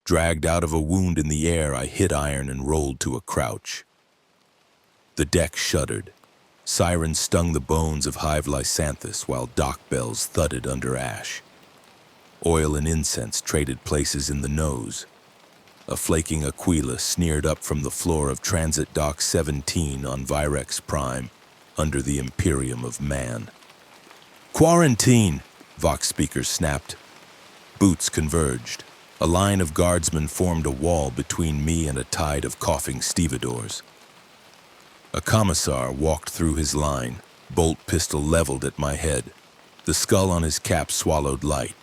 Dragged out of a wound in the air, I hit iron and rolled to a crouch. The deck shuddered. Sirens stung the bones of Hive Lysanthus while dock bells thudded under ash. Oil and incense traded places in the nose. A flaking Aquila sneered up from the floor of Transit Dock 17 on Virex Prime, under the Imperium of Man. "Quarantine!" Vox speakers snapped. Boots converged. A line of guardsmen formed a wall between me and a tide of coughing stevedores. A commissar walked through his line, bolt pistol leveled at my head. The skull on his cap swallowed light.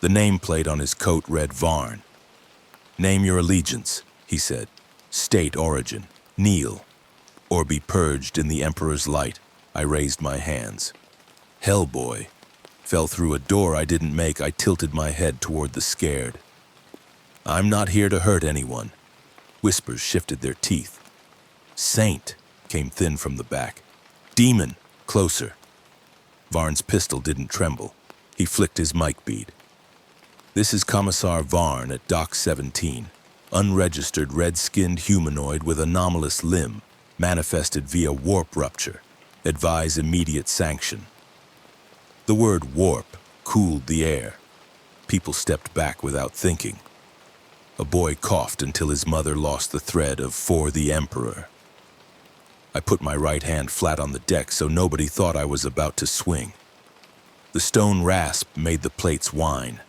The nameplate on his coat read Varn. "Name your allegiance," he said. "State origin. Kneel. Or be purged in the Emperor's light." I raised my hands. "Hellboy." Fell through a door I didn't make. I tilted my head toward the scared. "I'm not here to hurt anyone." Whispers shifted their teeth. "Saint," came thin from the back. "Demon," closer. Varn's pistol didn't tremble. He flicked his mic bead. "This is Commissar Varn at Dock 17. Unregistered red-skinned humanoid with anomalous limb, manifested via warp rupture. Advise immediate sanction." The word warp cooled the air. People stepped back without thinking. A boy coughed until his mother lost the thread of "For the Emperor." I put my right hand flat on the deck so nobody thought I was about to swing. The stone rasp made the plates whine.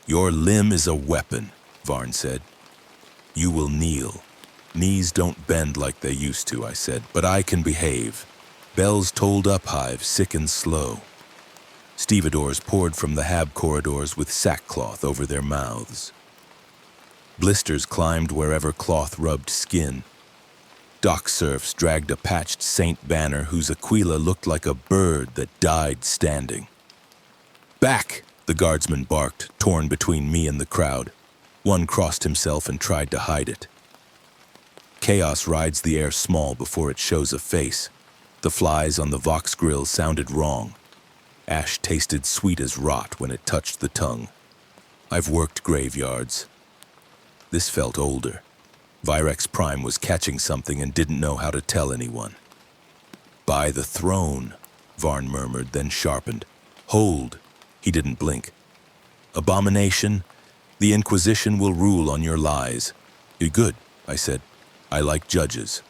"Your limb is a weapon," Varn said. "You will kneel." "Knees don't bend like they used to," I said, "but I can behave." Bells tolled up Hive, sick and slow. Stevedores poured from the hab corridors with sackcloth over their mouths. Blisters climbed wherever cloth rubbed skin. Dock serfs dragged a patched saint banner whose Aquila looked like a bird that died standing. "Back!" the guardsman barked, torn between me and the crowd. One crossed himself and tried to hide it. Chaos rides the air small before it shows a face. The flies on the Vox grill sounded wrong. Ash tasted sweet as rot when it touched the tongue. I've worked graveyards. This felt older. Virex Prime was catching something and didn't know how to tell anyone. "By the throne," Varn murmured, then sharpened. "Hold." He didn't blink. "Abomination, the Inquisition will rule on your lies." "You're good," I said. "I like judges."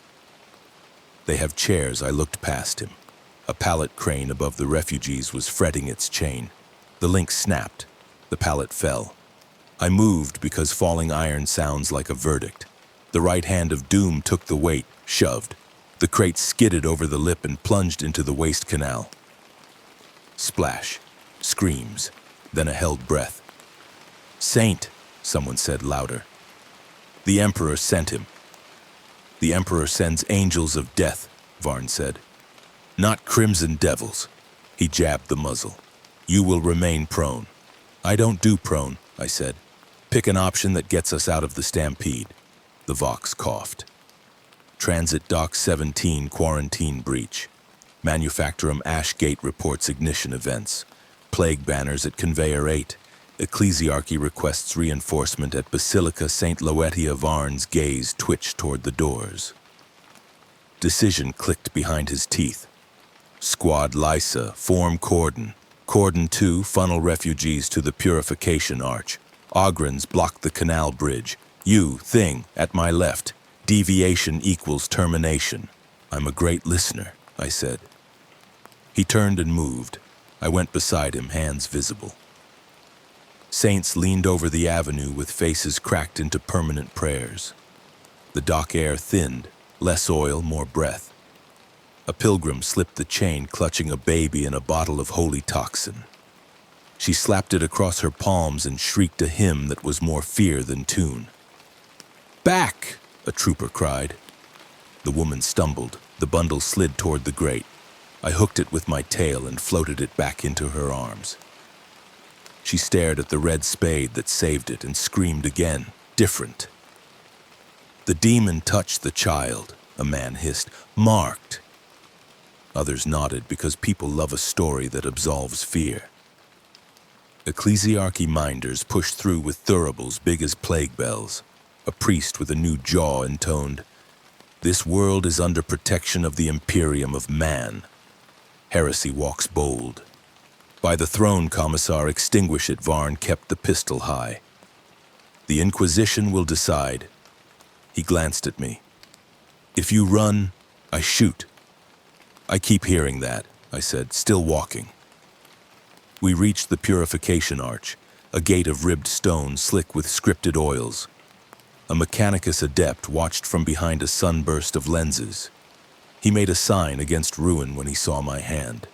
"They have chairs." I looked past him. A pallet crane above the refugees was fretting its chain. The link snapped. The pallet fell. I moved because falling iron sounds like a verdict. The right hand of doom took the weight, shoved. The crate skidded over the lip and plunged into the waste canal. Splash. Screams. Then a held breath. "Saint," someone said louder. "The Emperor sent him." "The Emperor sends angels of death," Varn said. "Not crimson devils." He jabbed the muzzle. "You will remain prone." "I don't do prone," I said. "Pick an option that gets us out of the stampede." The Vox coughed. Transit Dock 17 quarantine breach. Manufactorum Ashgate reports ignition events. Plague banners at Conveyor 8. Ecclesiarchy requests reinforcement at Basilica St. Loetia. Varn's gaze twitched toward the doors. Decision clicked behind his teeth. Squad Lysa, form cordon. Cordon 2, funnel refugees to the Purification Arch. Ogrins block the canal bridge. You, thing, at my left. Deviation equals termination. "I'm a great listener," I said. He turned and moved. I went beside him, hands visible. Saints leaned over the avenue with faces cracked into permanent prayers. The dock air thinned, less oil, more breath. A pilgrim slipped the chain, clutching a baby and a bottle of holy toxin. She slapped it across her palms and shrieked a hymn that was more fear than tune. "Back!" a trooper cried. The woman stumbled. The bundle slid toward the grate. I hooked it with my tail and floated it back into her arms. She stared at the red spade that saved it and screamed again, different. "The demon touched the child," a man hissed. "Marked." Others nodded because people love a story that absolves fear. Ecclesiarchy minders pushed through with thuribles big as plague bells. A priest with a new jaw intoned, "This world is under protection of the Imperium of Man. Heresy walks bold. By the throne, Commissar, extinguish it." Varn kept the pistol high. "The Inquisition will decide." He glanced at me. "If you run, I shoot." "I keep hearing that," I said, still walking. We reached the purification arch, a gate of ribbed stone slick with scripted oils. A Mechanicus adept watched from behind a sunburst of lenses. He made a sign against ruin when he saw my hand.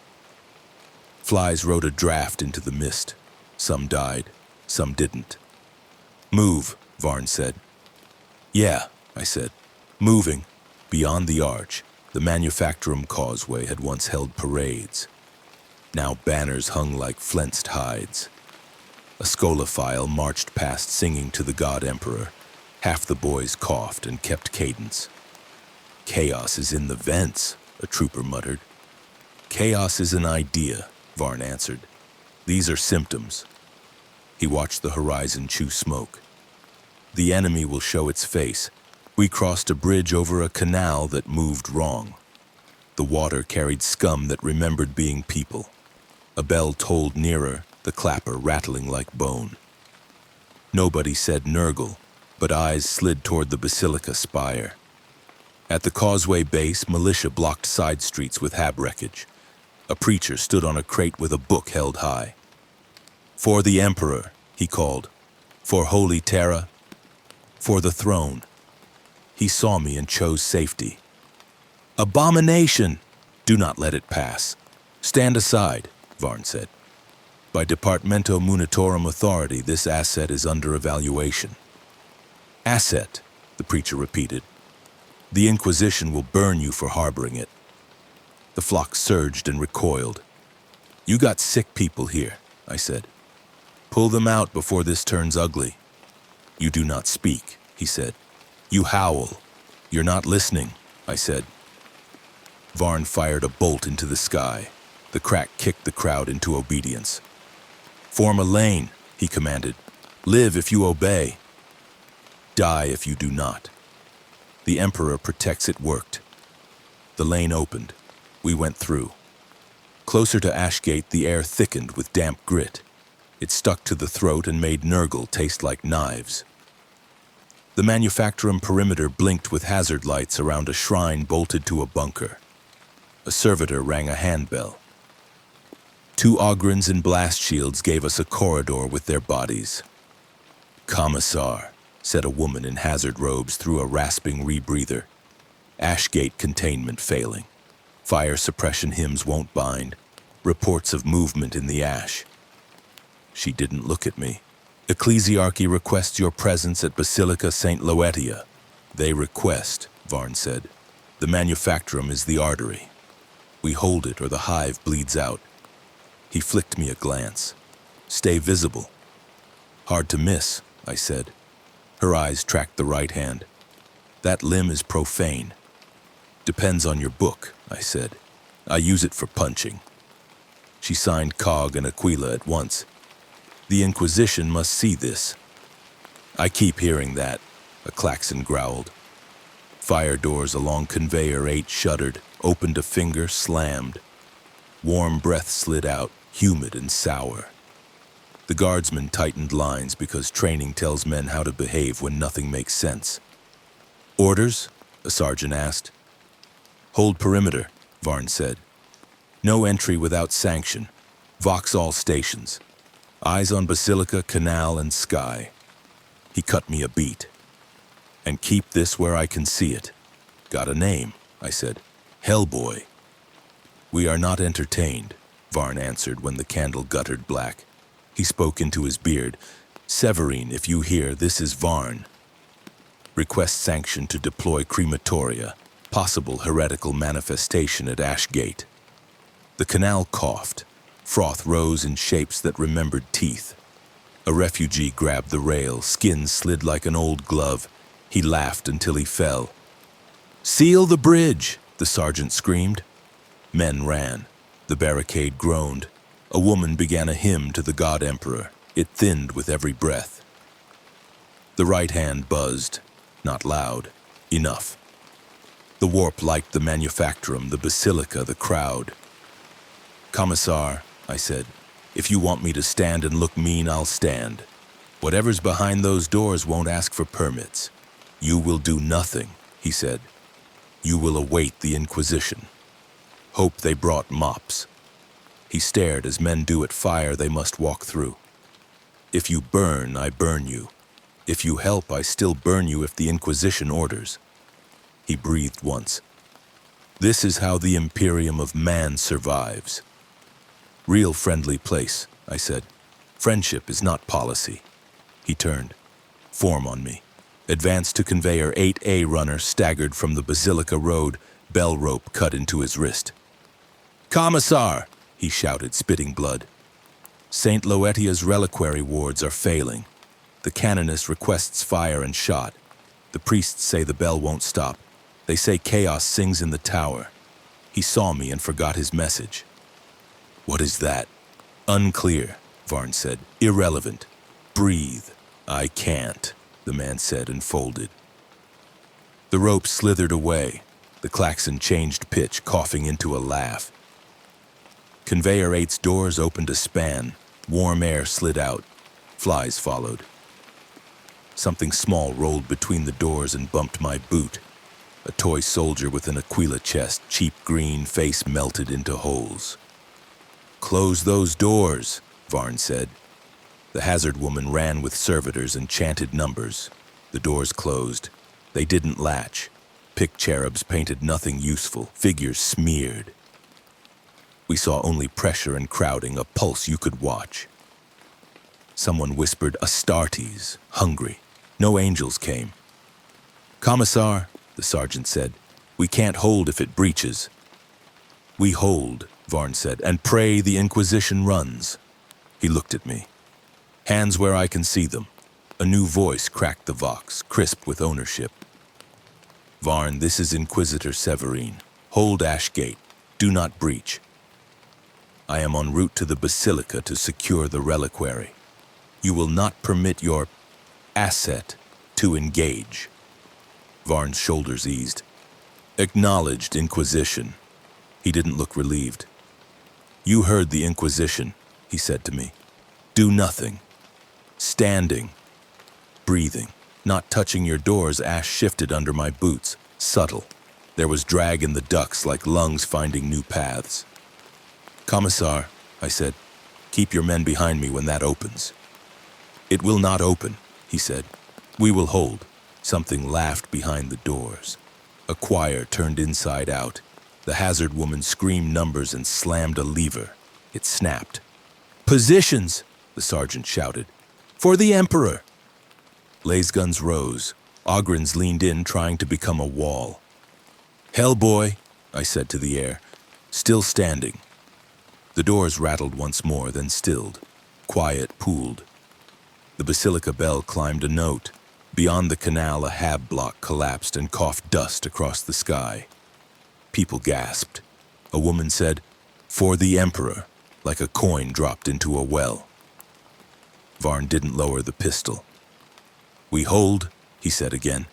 Flies rode a draft into the mist. Some died, some didn't. "Move," Varn said. "Yeah," I said. Moving. Beyond the arch, the Manufactorum Causeway had once held parades. Now banners hung like flensed hides. A Scolophile marched past singing to the God Emperor. Half the boys coughed and kept cadence. "Chaos is in the vents," a trooper muttered. "Chaos is an idea," Varn answered. "These are symptoms." He watched the horizon chew smoke. "The enemy will show its face." We crossed a bridge over a canal that moved wrong. The water carried scum that remembered being people. A bell tolled nearer, the clapper rattling like bone. Nobody said Nurgle, but eyes slid toward the basilica spire. At the causeway base, militia blocked side streets with hab wreckage. A preacher stood on a crate with a book held high. "For the Emperor," he called. "For Holy Terra. For the throne." He saw me and chose safety. "Abomination! Do not let it pass. Stand aside," Varn said. "By Departamento Munitorum authority, this asset is under evaluation." "Asset," the preacher repeated. "The Inquisition will burn you for harboring it." The flock surged and recoiled. "You got sick people here," I said. "Pull them out before this turns ugly." "You do not speak," he said. "You howl." "You're not listening," I said. Varn fired a bolt into the sky. The crack kicked the crowd into obedience. "Form a lane," he commanded. "Live if you obey. Die if you do not." The Emperor protects it worked. The lane opened. We went through. Closer to Ashgate, the air thickened with damp grit. It stuck to the throat and made Nurgle taste like knives. The Manufactorum perimeter blinked with hazard lights around a shrine bolted to a bunker. A servitor rang a handbell. 2 Ogrins in blast shields gave us a corridor with their bodies. "Commissar," said a woman in hazard robes through a rasping rebreather. "Ashgate containment failing. Fire suppression hymns won't bind. Reports of movement in the ash." She didn't look at me. "Ecclesiarchy requests your presence at Basilica St. Loetia." "They request," Varn said. "The Manufactorum is the artery. We hold it or the hive bleeds out." He flicked me a glance. "Stay visible." "Hard to miss," I said. Her eyes tracked the right hand. "That limb is profane." "Depends on your book," I said. "I use it for punching." She signed Cog and Aquila at once. "The Inquisition must see this." "I keep hearing that," a klaxon growled. Fire doors along conveyor 8 shuddered, opened a finger, slammed. Warm breath slid out, humid and sour. The guardsmen tightened lines because training tells men how to behave when nothing makes sense. "Orders?" a sergeant asked. "Hold perimeter," Varn said. "No entry without sanction. Vox all stations. Eyes on Basilica, Canal, and Sky." He cut me a beat. "And keep this where I can see it." "Got a name," I said. "Hellboy." "We are not entertained," Varn answered when the candle guttered black. He spoke into his beard. "Severine, if you hear, this is Varn. Request sanction to deploy crematoria. Possible heretical manifestation at Ashgate." The canal coughed. Froth rose in shapes that remembered teeth. A refugee grabbed the rail, skin slid like an old glove. He laughed until he fell. "Seal the bridge!" the sergeant screamed. Men ran. The barricade groaned. A woman began a hymn to the God Emperor. It thinned with every breath. The right hand buzzed, not loud, enough. The warp liked the manufactorum, the basilica, the crowd. "Commissar," I said, "if you want me to stand and look mean, I'll stand. Whatever's behind those doors won't ask for permits. You will do nothing," he said. "You will await the Inquisition. Hope they brought mops." He stared as men do at fire they must walk through. "If you burn, I burn you. If you help, I still burn you if the Inquisition orders." He breathed once. "This is how the Imperium of Man survives." "Real friendly place," I said. "Friendship is not policy." He turned. "Form on me." Advanced to conveyor 8A runner staggered from the Basilica Road, bell rope cut into his wrist. "Commissar!" he shouted, spitting blood. "St. Loetia's reliquary wards are failing. The canoness requests fire and shot. The priests say the bell won't stop. They say chaos sings in the tower." He saw me and forgot his message. "What is that?" "Unclear," Varn said. "Irrelevant. Breathe." "I can't," the man said and folded. The rope slithered away. The klaxon changed pitch, coughing into a laugh. Conveyor 8's doors opened a span. Warm air slid out. Flies followed. Something small rolled between the doors and bumped my boot. A toy soldier with an Aquila chest, cheap green, face melted into holes. "Close those doors," Varn said. The hazard woman ran with servitors and chanted numbers. The doors closed. They didn't latch. Pick cherubs painted nothing useful. Figures smeared. We saw only pressure and crowding, a pulse you could watch. Someone whispered, "Astartes, hungry." No angels came. "Commissar," the sergeant said, "we can't hold if it breaches." "We hold," Varn said, "and pray the Inquisition runs." He looked at me. "Hands where I can see them." A new voice cracked the vox, crisp with ownership. "Varn, this is Inquisitor Severine. Hold Ashgate. Do not breach. I am en route to the Basilica to secure the reliquary. You will not permit your asset to engage." Varn's shoulders eased. "Acknowledged, Inquisition." He didn't look relieved. "You heard the Inquisition," he said to me. "Do nothing. Standing. Breathing. Not touching your doors." Ash shifted under my boots. Subtle. There was drag in the ducts like lungs finding new paths. "Commissar," I said, "keep your men behind me when that opens." "It will not open," he said. "We will hold." Something laughed behind the doors. A choir turned inside out. The hazard woman screamed numbers and slammed a lever. It snapped. "Positions!" the sergeant shouted. "For the Emperor!" Lay's guns rose. Ogrins leaned in, trying to become a wall. "Hellboy," I said to the air, still standing. The doors rattled once more, then stilled. Quiet pooled. The Basilica bell climbed a note. Beyond the canal, a hab block collapsed and coughed dust across the sky. People gasped. A woman said, "For the Emperor," like a coin dropped into a well. Varn didn't lower the pistol. "We hold," he said again.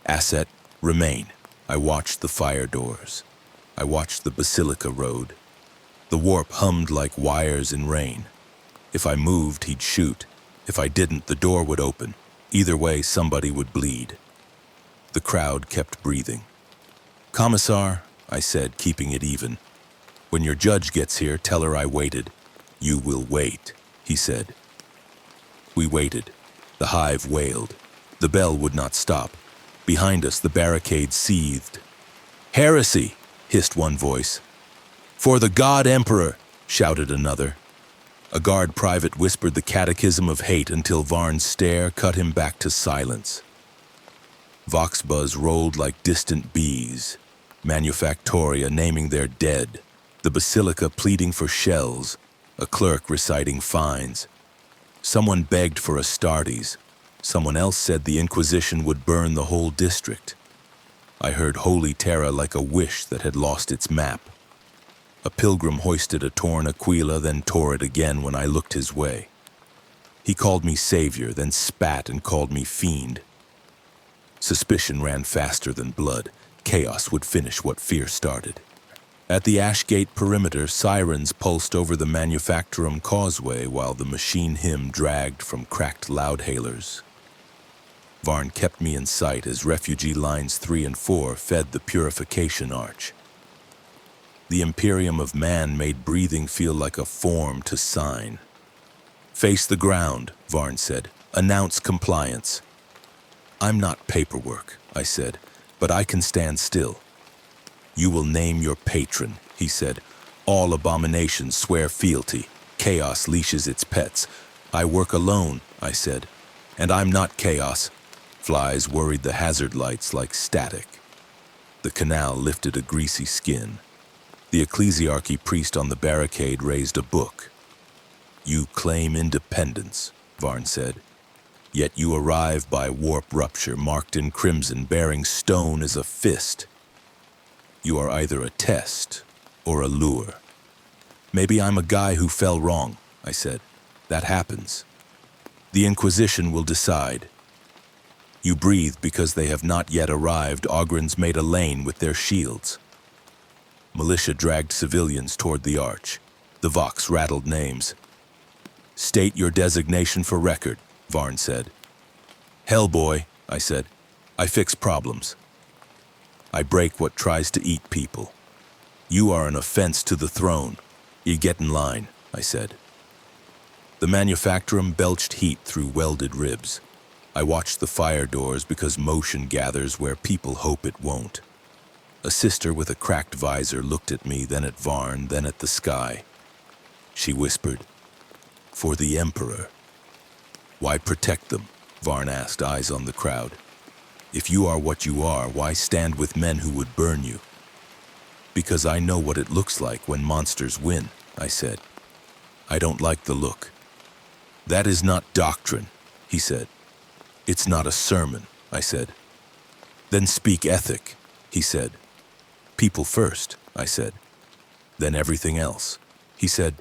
"Asset, remain." I watched the fire doors. I watched the Basilica Road. The warp hummed like wires in rain. If I moved, he'd shoot. If I didn't, the door would open. Either way, somebody would bleed. The crowd kept breathing. "Commissar," I said, keeping it even. "When your judge gets here, tell her I waited." "You will wait," he said. We waited. The hive wailed. The bell would not stop. Behind us, the barricade seethed. "Heresy!" hissed one voice. "For the God Emperor!" shouted another. A guard private whispered the catechism of hate until Varn's stare cut him back to silence. Vox buzz rolled like distant bees. Manufactoria naming their dead. The Basilica pleading for shells. A clerk reciting fines. Someone begged for Astartes. Someone else said the Inquisition would burn the whole district. I heard Holy Terra like a wish that had lost its map. A pilgrim hoisted a torn aquila, then tore it again when I looked his way. He called me savior, then spat and called me fiend. Suspicion ran faster than blood. Chaos would finish what fear started. At the Ashgate perimeter, sirens pulsed over the Manufactorum causeway while the machine hymn dragged from cracked loudhailers. Varn kept me in sight as refugee lines 3 and 4 fed the purification arch. The Imperium of Man made breathing feel like a form to sign. "Face the ground," Varn said. "Announce compliance." "I'm not paperwork," I said, "but I can stand still." "You will name your patron," he said. "All abominations swear fealty. Chaos leashes its pets." "I work alone," I said. "And I'm not chaos." Flies worried the hazard lights like static. The canal lifted a greasy skin. The ecclesiarchy priest on the barricade raised a book. "You claim independence," Varn said. "Yet you arrive by warp rupture marked in crimson bearing stone as a fist. You are either a test or a lure." "Maybe I'm a guy who fell wrong," I said. "That happens. The Inquisition will decide. You breathe because they have not yet arrived. Ogrins made a lane with their shields." Militia dragged civilians toward the arch. The Vox rattled names. "State your designation for record," Varn said. "Hellboy," I said. "I fix problems. I break what tries to eat people. You are an offense to the throne. You get in line," I said. The Manufactorum belched heat through welded ribs. I watched the fire doors because motion gathers where people hope it won't. A sister with a cracked visor looked at me, then at Varn, then at the sky. She whispered, "For the Emperor." "Why protect them?" Varn asked, eyes on the crowd. "If you are what you are, why stand with men who would burn you?" "Because I know what it looks like when monsters win," I said. "I don't like the look." "That is not doctrine," he said. "It's not a sermon," I said. "Then speak ethic," he said. "People first," I said. "Then everything else," he said.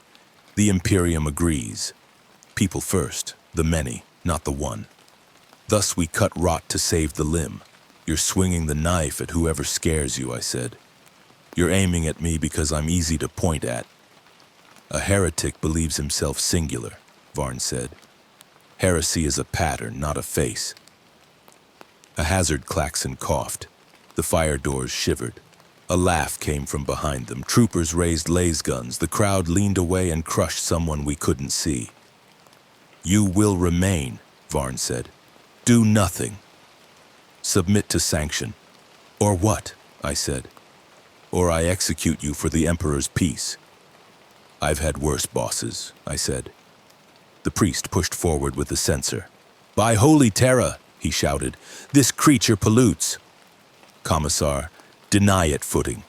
"The Imperium agrees. People first, the many, not the one. Thus we cut rot to save the limb. You're swinging the knife at whoever scares you," I said. "You're aiming at me because I'm easy to point at." "A heretic believes himself singular," Varn said. "Heresy is a pattern, not a face." A hazard klaxon coughed. The fire doors shivered. A laugh came from behind them. Troopers raised laser guns. The crowd leaned away and crushed someone we couldn't see. "You will remain," Varn said. "Do nothing. Submit to sanction." "Or what?" I said. "Or I execute you for the Emperor's peace." "I've had worse bosses," I said. The priest pushed forward with the censer. "By holy Terra," he shouted, "this creature pollutes." "Commissar, deny it footing."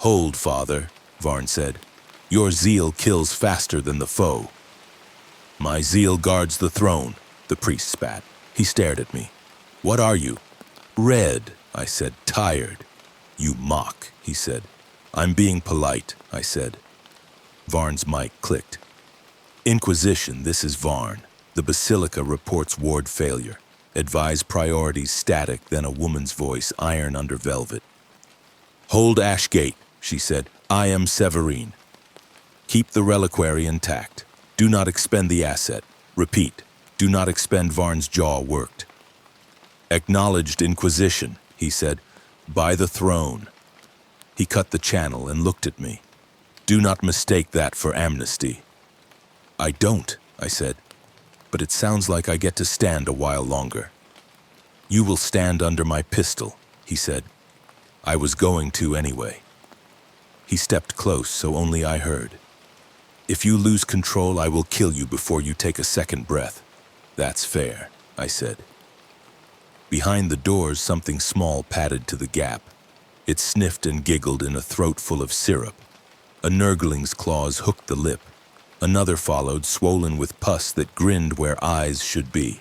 "Hold, Father," Varn said. "Your zeal kills faster than the foe." "My zeal guards the throne," the priest spat. He stared at me. "What are you?" "Red," I said, "tired." "You mock," he said. "I'm being polite," I said. Varn's mic clicked. "Inquisition, this is Varn. The Basilica reports ward failure. Advise priorities static, then a woman's voice, iron under velvet. "Hold Ashgate," she said. "I am Severine. Keep the reliquary intact. Do not expend the asset. Repeat, do not expend." Varn's jaw worked. "Acknowledged Inquisition," he said. "By the throne." He cut the channel and looked at me. "Do not mistake that for amnesty." "I don't," I said. "But it sounds like I get to stand a while longer." "You will stand under my pistol," he said. "I was going to anyway." He stepped close so only I heard. "If you lose control, I will kill you before you take a second breath." "That's fair," I said. Behind the doors, something small padded to the gap. It sniffed and giggled in a throat full of syrup. A nurgling's claws hooked the lip. Another followed, swollen with pus that grinned where eyes should be.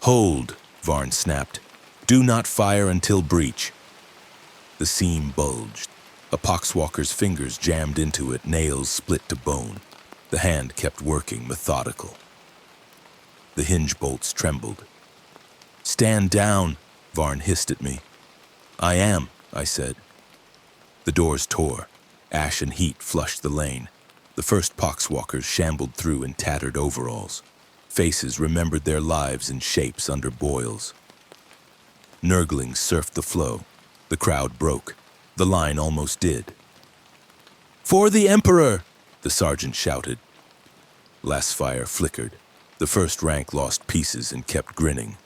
"Hold," Varn snapped. "Do not fire until breach." The seam bulged. A poxwalker's fingers jammed into it, nails split to bone. The hand kept working, methodical. The hinge bolts trembled. "Stand down," Varn hissed at me. "I am," I said. The doors tore. Ash and heat flushed the lane. The first poxwalkers shambled through in tattered overalls. Faces remembered their lives in shapes under boils. Nurglings surfed the flow. The crowd broke. The line almost did. "For the Emperor!" the sergeant shouted. Last fire flickered. The first rank lost pieces and kept grinning.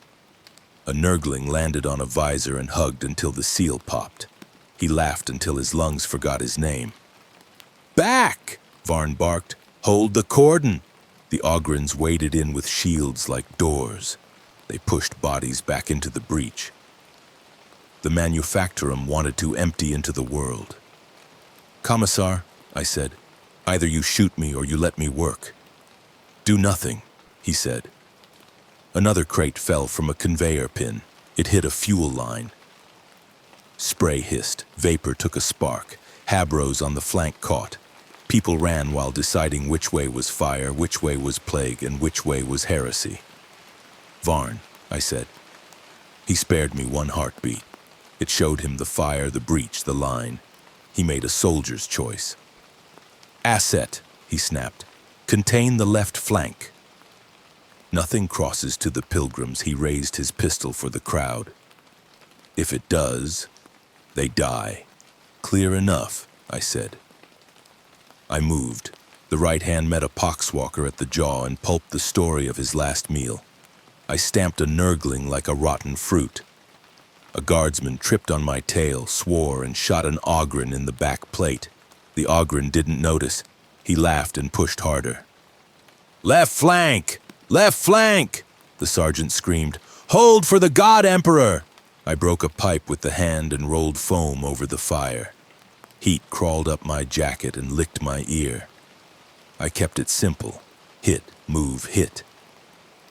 A Nurgling landed on a visor and hugged until the seal popped. He laughed until his lungs forgot his name. "Back!" Varn barked. "Hold the cordon!" The Ogrins waded in with shields like doors. They pushed bodies back into the breach. The manufactorum wanted to empty into the world. "Commissar," I said, "either you shoot me or you let me work." "Do nothing," he said. Another crate fell from a conveyor pin. It hit a fuel line. Spray hissed. Vapor took a spark. Habros on the flank caught. People ran while deciding which way was fire, which way was plague, and which way was heresy. "Varn," I said. He spared me one heartbeat. It showed him the fire, the breach, the line. He made a soldier's choice. "Asset," he snapped. "Contain the left flank." Nothing crosses to the pilgrims. He raised his pistol for the crowd. "If it does, they die." "Clear enough," I said. I moved. The right hand met a poxwalker at the jaw and pulped the story of his last meal. I stamped a Nurgling like a rotten fruit. A guardsman tripped on my tail, swore, and shot an Ogrin in the back plate. The Ogrin didn't notice. He laughed and pushed harder. "Left flank! Left flank!" the sergeant screamed. "Hold for the God Emperor!" I broke a pipe with the hand and rolled foam over the fire. Heat crawled up my jacket and licked my ear. I kept it simple. Hit, move, hit.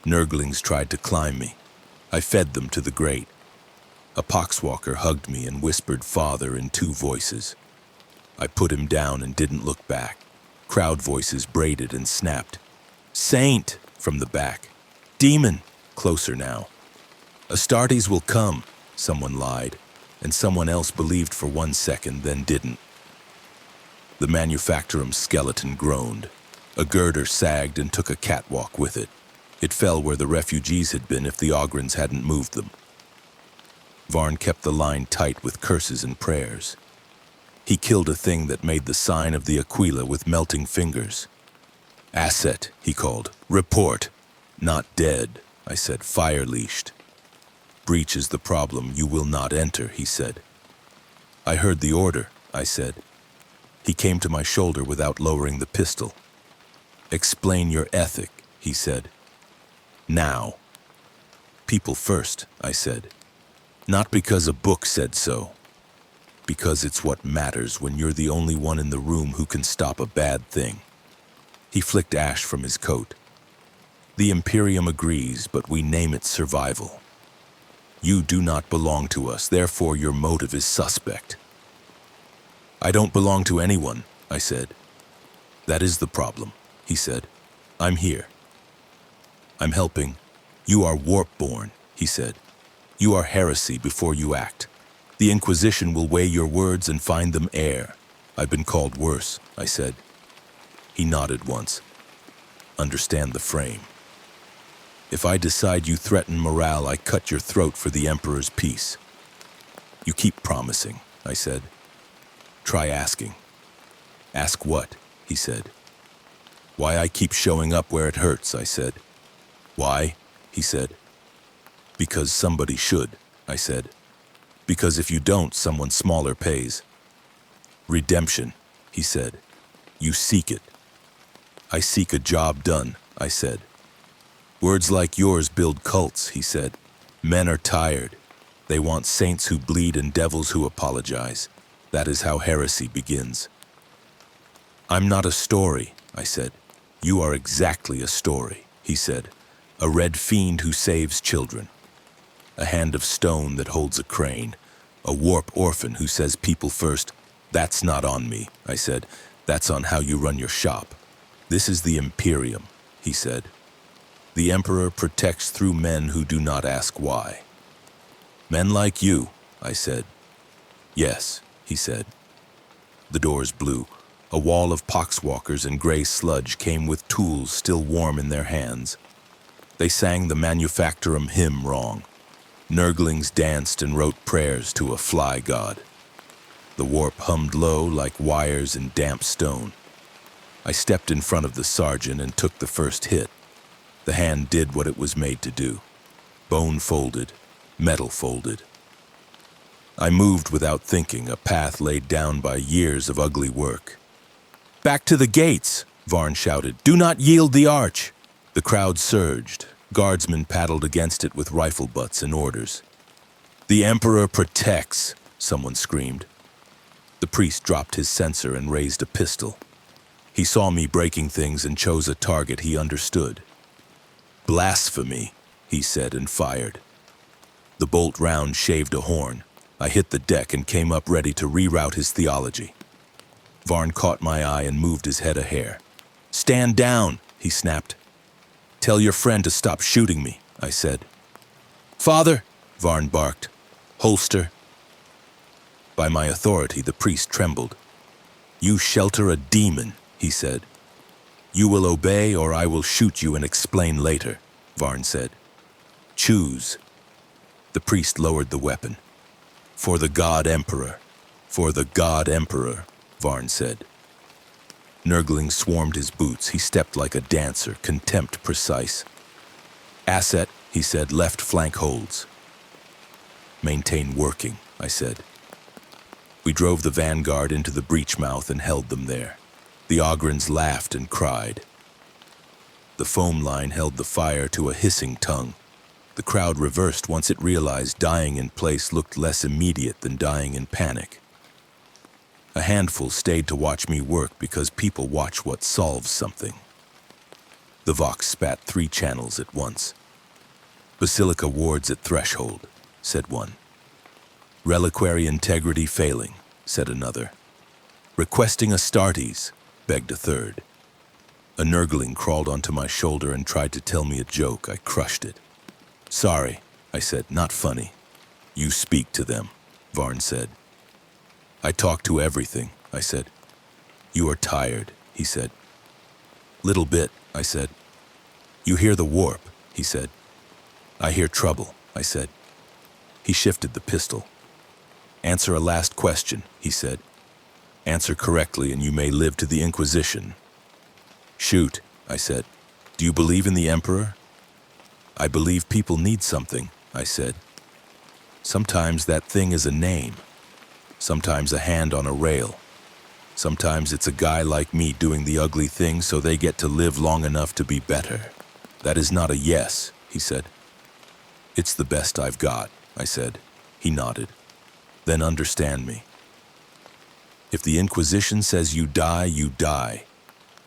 Nurglings tried to climb me. I fed them to the grate. A poxwalker hugged me and whispered "Father" in two voices. I put him down and didn't look back. Crowd voices braided and snapped. "Saint!" from the back. "Demon!" closer now. "Astartes will come," someone lied, and someone else believed for 1 second, then didn't. The manufactorum's skeleton groaned. A girder sagged and took a catwalk with it. It fell where the refugees had been if the Ogrins hadn't moved them. Varn kept the line tight with curses and prayers. He killed a thing that made the sign of the Aquila with melting fingers. "Asset," he called. "Report." "Not dead," I said, fire-leashed. "Breach is the problem. You will not enter," he said. "I heard the order," I said. He came to my shoulder without lowering the pistol. "Explain your ethic," he said. "Now." "People first," I said. "Not because a book said so. Because it's what matters when you're the only one in the room who can stop a bad thing." He flicked ash from his coat. "The Imperium agrees, but we name it survival. You do not belong to us, therefore your motive is suspect." "I don't belong to anyone," I said. "That is the problem," he said. "I'm here. I'm helping. You are warp-born," he said. "You are heresy before you act. The Inquisition will weigh your words and find them air." "I've been called worse," I said. He nodded once. "Understand the frame. If I decide you threaten morale, I cut your throat for the Emperor's peace." "You keep promising," I said. "Try asking." "Ask what?" he said. "Why I keep showing up where it hurts," I said. "Why?" he said. "Because somebody should," I said. "Because if you don't, someone smaller pays." "Redemption," he said. "You seek it." "I seek a job done," I said. "Words like yours build cults," he said. "Men are tired. They want saints who bleed and devils who apologize. That is how heresy begins." "I'm not a story," I said. "You are exactly a story," he said. "A red fiend who saves children. A hand of stone that holds a crane. A warp orphan who says people first, That's not on me, I said. That's on how you run your shop. This is the Imperium, he said. The Emperor protects through men who do not ask why. Men like you, I said. Yes, he said. The doors blew. A wall of poxwalkers and gray sludge came with tools still warm in their hands. They sang the Manufactorum hymn wrong. Nurglings danced and wrote prayers to a fly god. The warp hummed low like wires in damp stone. I stepped in front of the sergeant and took the first hit. The hand did what it was made to do. Bone folded, metal folded. I moved without thinking, a path laid down by years of ugly work. "Back to the gates!" Varn shouted. "Do not yield the arch!" The crowd surged. Guardsmen paddled against it with rifle butts and orders. "The Emperor protects!" someone screamed. The priest dropped his censer and raised a pistol. He saw me breaking things and chose a target he understood. "Blasphemy," he said and fired. The bolt round shaved a horn. I hit the deck and came up ready to reroute his theology. Varn caught my eye and moved his head a hair. "Stand down," he snapped. "Tell your friend to stop shooting me," I said. "Father," Varn barked. "Holster." By my authority, the priest trembled. "You shelter a demon," he said. "You will obey or I will shoot you and explain later," Varn said. "Choose." The priest lowered the weapon. "For the God Emperor, for the God Emperor," Varn said. Nurgling swarmed his boots. He stepped like a dancer, contempt precise. "Asset," he said, "left flank holds." "Maintain working," I said. We drove the vanguard into the breach mouth and held them there. The Ogrins laughed and cried. The foam line held the fire to a hissing tongue. The crowd reversed once it realized dying in place looked less immediate than dying in panic. A handful stayed to watch me work because people watch what solves something. The Vox spat 3 channels at once. "Basilica wards at threshold," said one. "Reliquary integrity failing," said another. "Requesting Astartes," begged a third. A Nurgling crawled onto my shoulder and tried to tell me a joke. I crushed it. "Sorry," I said, "not funny." "You speak to them," Varn said. "I talk to everything," I said. "You are tired," he said. "Little bit," I said. "You hear the warp," he said. "I hear trouble," I said. He shifted the pistol. "Answer a last question," he said. "Answer correctly and you may live to the Inquisition." "Shoot," I said. "Do you believe in the Emperor?" "I believe people need something," I said. "Sometimes that thing is a name. Sometimes a hand on a rail. Sometimes it's a guy like me doing the ugly thing so they get to live long enough to be better. That is not a yes," he said. "It's the best I've got," I said. He nodded. "Then understand me. If the Inquisition says you die, you die.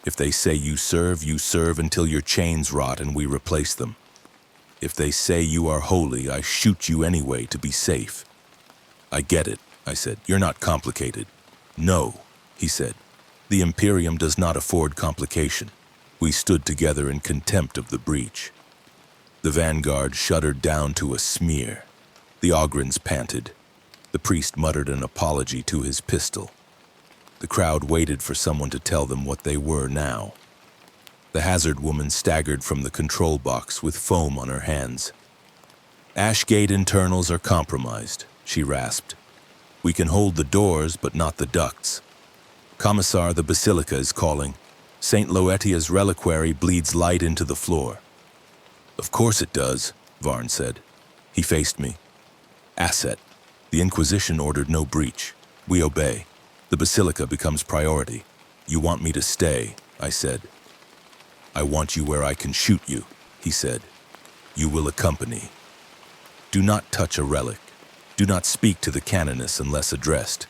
If they say you serve until your chains rot and we replace them. If they say you are holy, I shoot you anyway to be safe." "I get it," I said. "You're not complicated." "No," he said. "The Imperium does not afford complication." We stood together in contempt of the breach. The vanguard shuddered down to a smear. The Ogrins panted. The priest muttered an apology to his pistol. The crowd waited for someone to tell them what they were now. The hazard woman staggered from the control box with foam on her hands. "Ashgate internals are compromised," she rasped. "We can hold the doors, but not the ducts. Commissar, the Basilica is calling. St. Loetia's reliquary bleeds light into the floor." "Of course it does," Varn said. He faced me. "Asset. The Inquisition ordered no breach. We obey. The Basilica becomes priority. You want me to stay," I said. "I want you where I can shoot you," he said. "You will accompany. Do not touch a relic. Do not speak to the canoness unless addressed.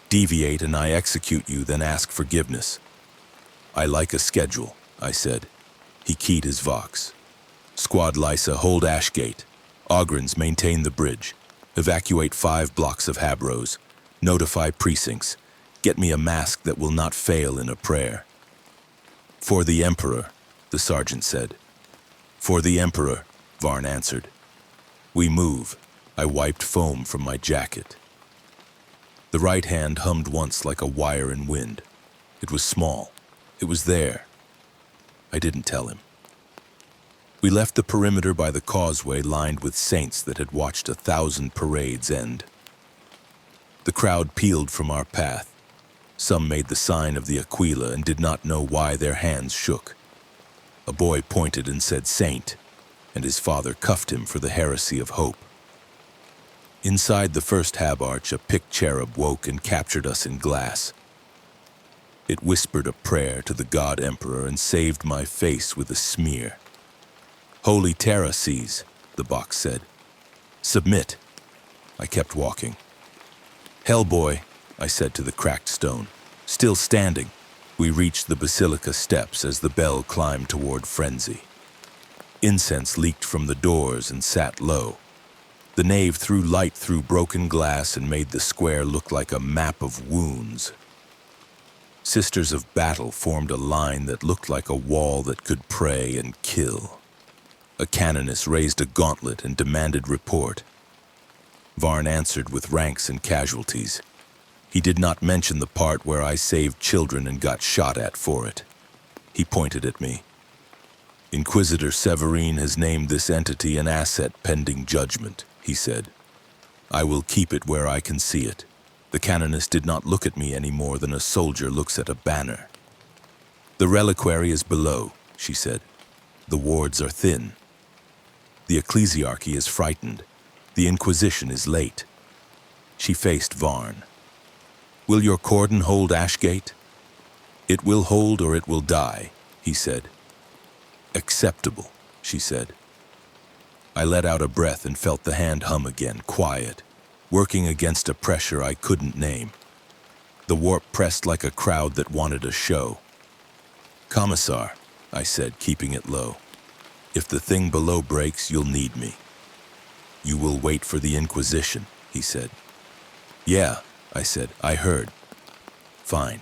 Deviate and I execute you, then ask forgiveness." "I like a schedule," I said. He keyed his Vox. "Squad Lysa, hold Ashgate. Ogrins, maintain the bridge. Evacuate 5 blocks of Habros. Notify precincts. Get me a mask that will not fail in a prayer. For the Emperor, the sergeant said. For the Emperor, Varn answered. We move. I wiped foam from my jacket. The right hand hummed once like a wire in wind. It was small. It was there. I didn't tell him. We left the perimeter by the causeway lined with saints that had watched 1,000 parades end. The crowd peeled from our path. Some made the sign of the Aquila and did not know why their hands shook. A boy pointed and said saint, and his father cuffed him for the heresy of hope. Inside the first habarch, a picked cherub woke and captured us in glass. It whispered a prayer to the God Emperor and saved my face with a smear. Holy Terra sees, the box said. Submit. I kept walking. Hellboy, I said to the cracked stone. Still standing, we reached the basilica steps as the bell climbed toward frenzy. Incense leaked from the doors and sat low. The nave threw light through broken glass and made the square look like a map of wounds. Sisters of battle formed a line that looked like a wall that could pray and kill. A canoness raised a gauntlet and demanded report. Varn answered with ranks and casualties. He did not mention the part where I saved children and got shot at for it. He pointed at me. Inquisitor Severine has named this entity an asset pending judgment, he said. I will keep it where I can see it. The canoness did not look at me any more than a soldier looks at a banner. The reliquary is below, she said. The wards are thin. The ecclesiarchy is frightened. The Inquisition is late. She faced Varn. Will your cordon hold Ashgate? It will hold or it will die, he said. Acceptable, she said. I let out a breath and felt the hand hum again, quiet, working against a pressure I couldn't name. The warp pressed like a crowd that wanted a show. Commissar, I said, keeping it low. If the thing below breaks, you'll need me. You will wait for the Inquisition, he said. Yeah, I said, I heard. Fine.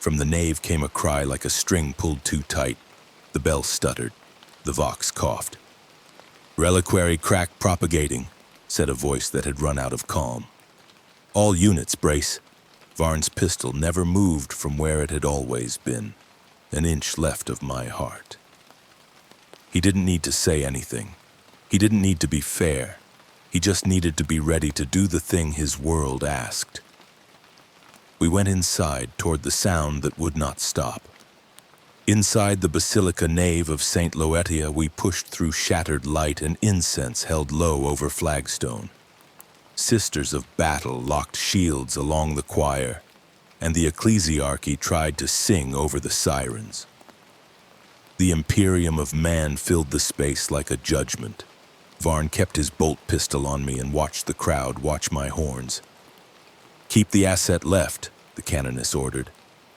From the nave came a cry like a string pulled too tight. The bell stuttered. The vox coughed. Reliquary crack propagating, said a voice that had run out of calm. All units brace. Varn's pistol never moved from where it had always been, an inch left of my heart. He didn't need to say anything. He didn't need to be fair. He just needed to be ready to do the thing his world asked. We went inside toward the sound that would not stop. Inside the basilica nave of St. Loetia, we pushed through shattered light and incense held low over flagstone. Sisters of battle locked shields along the choir, and the ecclesiarchy tried to sing over the sirens. The imperium of man filled the space like a judgment. Varn kept his bolt pistol on me and watched the crowd watch my horns. Keep the asset left, the canoness ordered.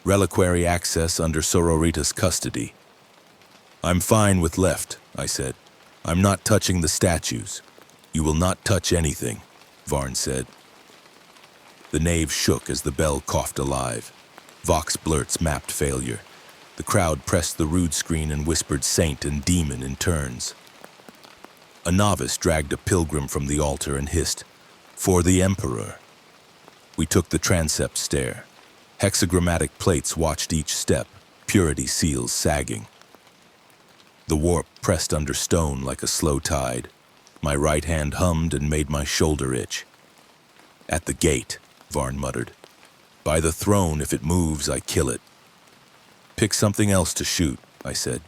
Reliquary access under Sororitas custody. I'm fine with left, I said. I'm not touching the statues. You will not touch anything, Varn said. The nave shook as the bell coughed alive. Vox blurts mapped failure. The crowd pressed the rood screen and whispered saint and demon in turns. A novice dragged a pilgrim from the altar and hissed, "For the Emperor." We took the transept stair. Hexagrammatic plates watched each step, purity seals sagging. The warp pressed under stone like a slow tide. My right hand hummed and made my shoulder itch. At the gate, Varn muttered. By the throne, if it moves, I kill it. Pick something else to shoot, I said.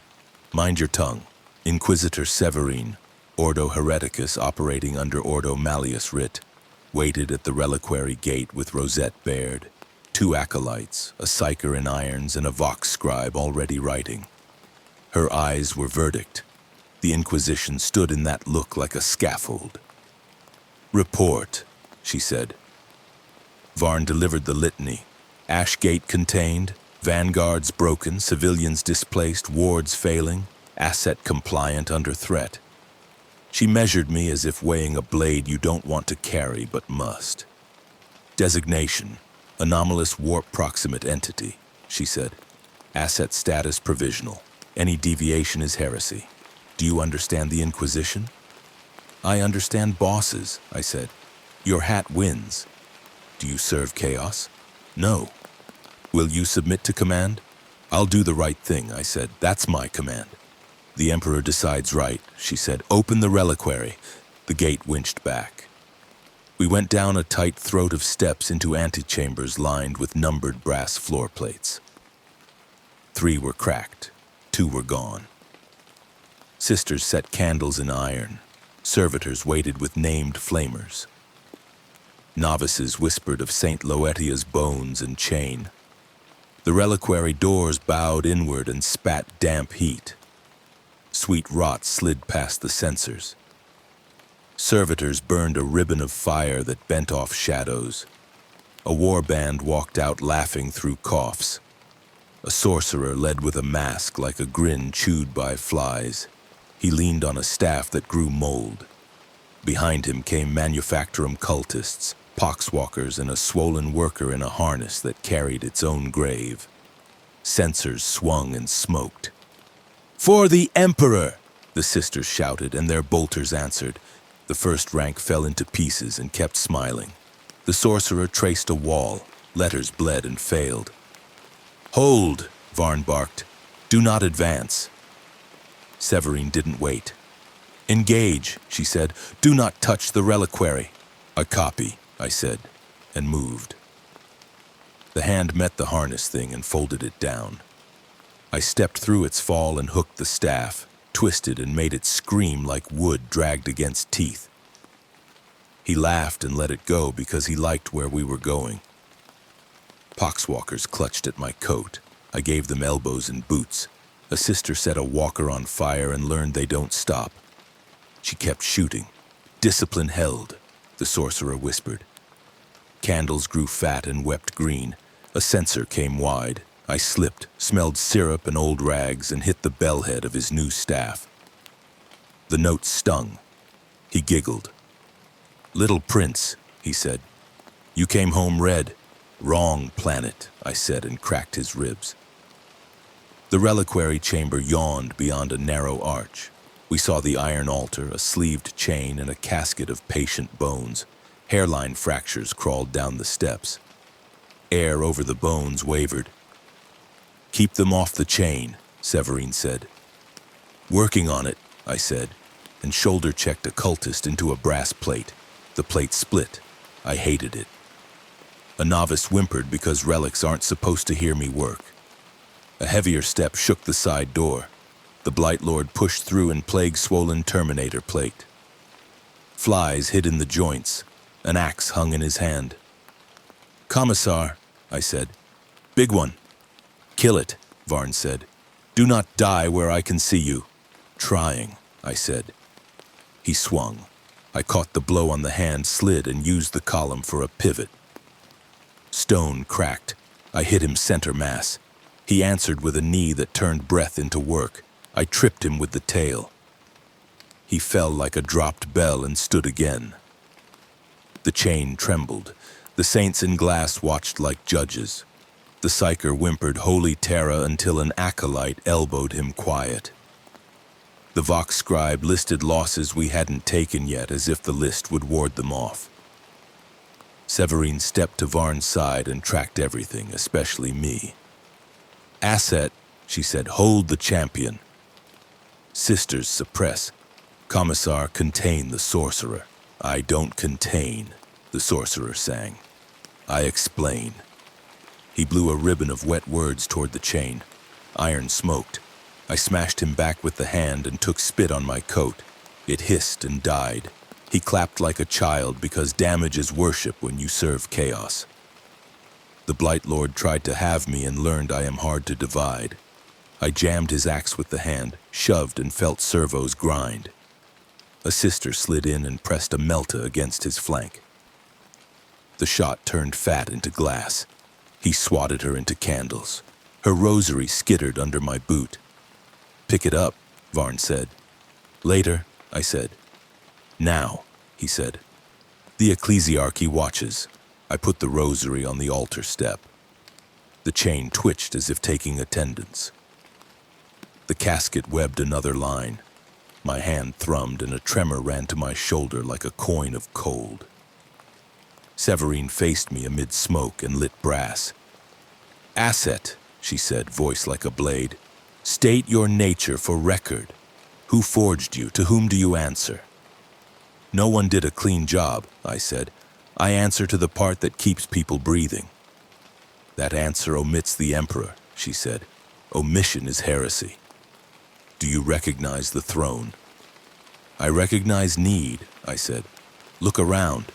Mind your tongue. Inquisitor Severine, Ordo Hereticus operating under Ordo Malleus Writ, waited at the reliquary gate with rosette bared. 2 acolytes, a psyker in irons and a vox scribe already writing. Her eyes were verdict. The Inquisition stood in that look like a scaffold. Report, she said. Varn delivered the litany. Ashgate contained, vanguards broken, civilians displaced, wards failing, asset compliant under threat. She measured me as if weighing a blade you don't want to carry but must. Designation, Anomalous warp proximate entity, she said. Asset status provisional. Any deviation is heresy. Do you understand the Inquisition? I understand bosses, I said. Your hat wins. Do you serve chaos? No. Will you submit to command? I'll do the right thing, I said. That's my command. The Emperor decides right, she said. Open the reliquary. The gate winched back. We went down a tight throat of steps into antechambers lined with numbered brass floor plates. 3 were cracked, 2 were gone. Sisters set candles in iron. Servitors waited with named flamers. Novices whispered of Saint Loetia's bones and chain. The reliquary doors bowed inward and spat damp heat. Sweet rot slid past the censers. Servitors burned a ribbon of fire that bent off shadows. A war band walked out laughing through coughs. A sorcerer led with a mask like a grin chewed by flies. He leaned on a staff that grew mold. Behind him came manufactorum cultists, poxwalkers, and a swollen worker in a harness that carried its own grave. Censers swung and smoked. "For the Emperor!" the sisters shouted, and their bolters answered. The first rank fell into pieces and kept smiling. The sorcerer traced a wall. Letters bled and failed. "Hold!" Varn barked. "Do not advance." Severine didn't wait. "Engage," she said. "Do not touch the reliquary." "A copy," I said, and moved. The hand met the harness thing and folded it down. I stepped through its fall and hooked the staff, twisted and made it scream like wood dragged against teeth. He laughed and let it go because he liked where we were going. Poxwalkers clutched at my coat. I gave them elbows and boots. A sister set a walker on fire and learned they don't stop. She kept shooting. "Discipline held," the sorcerer whispered. Candles grew fat and wept green. A censer came wide. I slipped, smelled syrup and old rags, and hit the bellhead of his new staff. The note stung. He giggled. "Little Prince," he said. "You came home red." "Wrong planet," I said, and cracked his ribs. The reliquary chamber yawned beyond a narrow arch. We saw the iron altar, a sleeved chain, and a casket of patient bones. Hairline fractures crawled down the steps. Air over the bones wavered. "Keep them off the chain," Severine said. "Working on it," I said, and shoulder-checked a cultist into a brass plate. The plate split. I hated it. A novice whimpered because relics aren't supposed to hear me work. A heavier step shook the side door. The Blight Lord pushed through in plague-swollen Terminator plate. Flies hid in the joints. An axe hung in his hand. "Commissar," I said. "Big one." "Kill it," Varn said. "Do not die where I can see you." "Trying," I said. He swung. I caught the blow on the hand, slid, and used the column for a pivot. Stone cracked. I hit him center mass. He answered with a knee that turned breath into work. I tripped him with the tail. He fell like a dropped bell and stood again. The chain trembled. The saints in glass watched like judges. The psyker whimpered holy terror until an acolyte elbowed him quiet. The Vox scribe listed losses we hadn't taken yet as if the list would ward them off. Severine stepped to Varn's side and tracked everything, especially me. "Asset," she said, "hold the champion." Sisters suppress. "Commissar, contain the sorcerer." "I don't contain," the sorcerer sang. "I explain." He blew a ribbon of wet words toward the chain. Iron smoked. I smashed him back with the hand and took spit on my coat. It hissed and died. He clapped like a child because damage is worship when you serve chaos. The Blight Lord tried to have me and learned I am hard to divide. I jammed his axe with the hand, shoved, and felt servos grind. A sister slid in and pressed a melta against his flank. The shot turned fat into glass. He swatted her into candles. Her rosary skittered under my boot. "Pick it up," Varn said. "Later," I said. "Now," he said. "The ecclesiarchy watches." I put the rosary on the altar step. The chain twitched as if taking attendance. The casket webbed another line. My hand thrummed and a tremor ran to my shoulder like a coin of cold. Severine faced me amid smoke and lit brass. "Asset," she said, voice like a blade. "State your nature for record. Who forged you? To whom do you answer?" "No one did a clean job," I said. "I answer to the part that keeps people breathing." "That answer omits the Emperor," she said. "Omission is heresy." "Do you recognize the throne?" "I recognize need," I said. "Look around."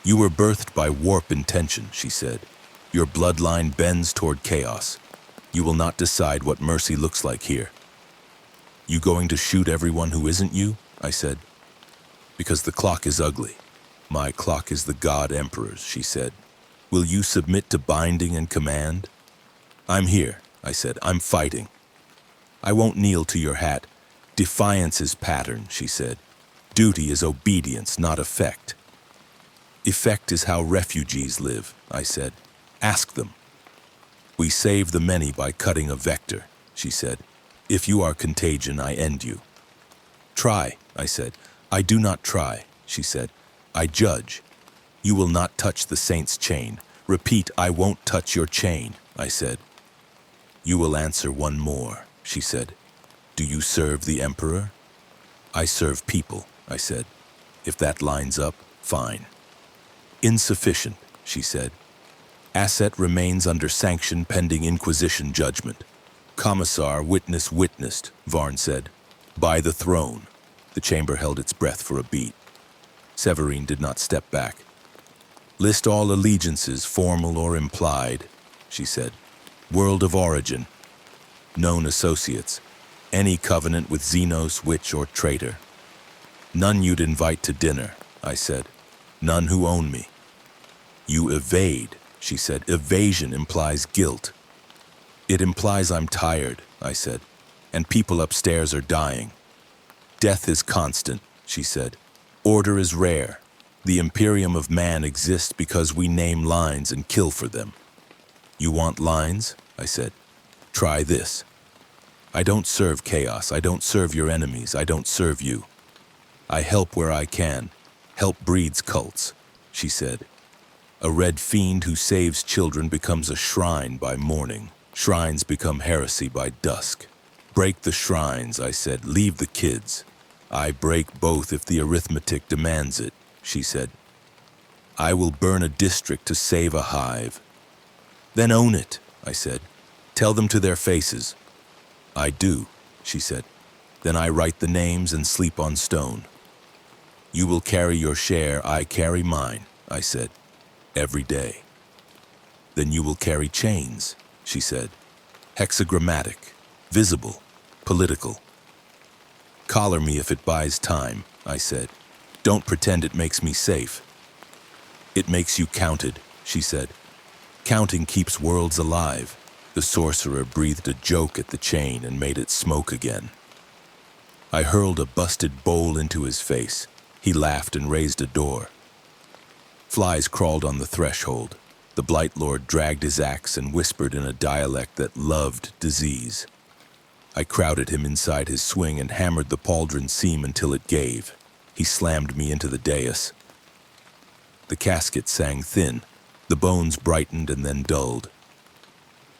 "You were birthed by warp intention," she said. "Your bloodline bends toward chaos. You will not decide what mercy looks like here." "You going to shoot everyone who isn't you?" I said. "Because the clock is ugly. My clock is the God Emperor's," she said. "Will you submit to binding and command?" "I'm here," I said. "I'm fighting." "I won't kneel to your hat. Defiance is pattern," she said. "Duty is obedience, not effect." "Effect is how refugees live," I said. "Ask them." "We save the many by cutting a vector," she said. "If you are contagion, I end you." "Try," I said. "I do not try," she said. "I judge. You will not touch the saint's chain. Repeat, I won't touch your chain," I said. "You will answer one more," she said. "Do you serve the Emperor?" "I serve people," I said. "If that lines up, fine." "Insufficient," she said. "Asset remains under sanction pending Inquisition judgment." "Commissar, witness witnessed," Varn said. "By the throne." The chamber held its breath for a beat. Severine did not step back. "List all allegiances, formal or implied," she said. "World of origin. Known associates. Any covenant with Xenos, witch, or traitor." "None you'd invite to dinner," I said. "None who own me." "You evade," she said. "Evasion implies guilt." "It implies I'm tired," I said, "and people upstairs are dying." "Death is constant," she said. "Order is rare. The Imperium of Man exists because we name lines and kill for them." "You want lines?" I said. "Try this. I don't serve chaos. I don't serve your enemies. I don't serve you. I help where I can. Help breeds cults," she said. "A red fiend who saves children becomes a shrine by morning. Shrines become heresy by dusk." "Break the shrines," I said. "Leave the kids." "I break both if the arithmetic demands it," she said. "I will burn a district to save a hive." "Then own it," I said. "Tell them to their faces." "I do," she said. "Then I write the names and sleep on stone." "You will carry your share, I carry mine," I said. "Every day." "Then you will carry chains," she said. "Hexagrammatic, visible, political." "Collar me if it buys time," I said. "Don't pretend it makes me safe." "It makes you counted," she said. "Counting keeps worlds alive." The sorcerer breathed a joke at the chain and made it smoke again. I hurled a busted bowl into his face. He laughed and raised a door. Flies crawled on the threshold. The Blight Lord dragged his axe and whispered in a dialect that loved disease. I crowded him inside his swing and hammered the pauldron seam until it gave. He slammed me into the dais. The casket sang thin. The bones brightened and then dulled.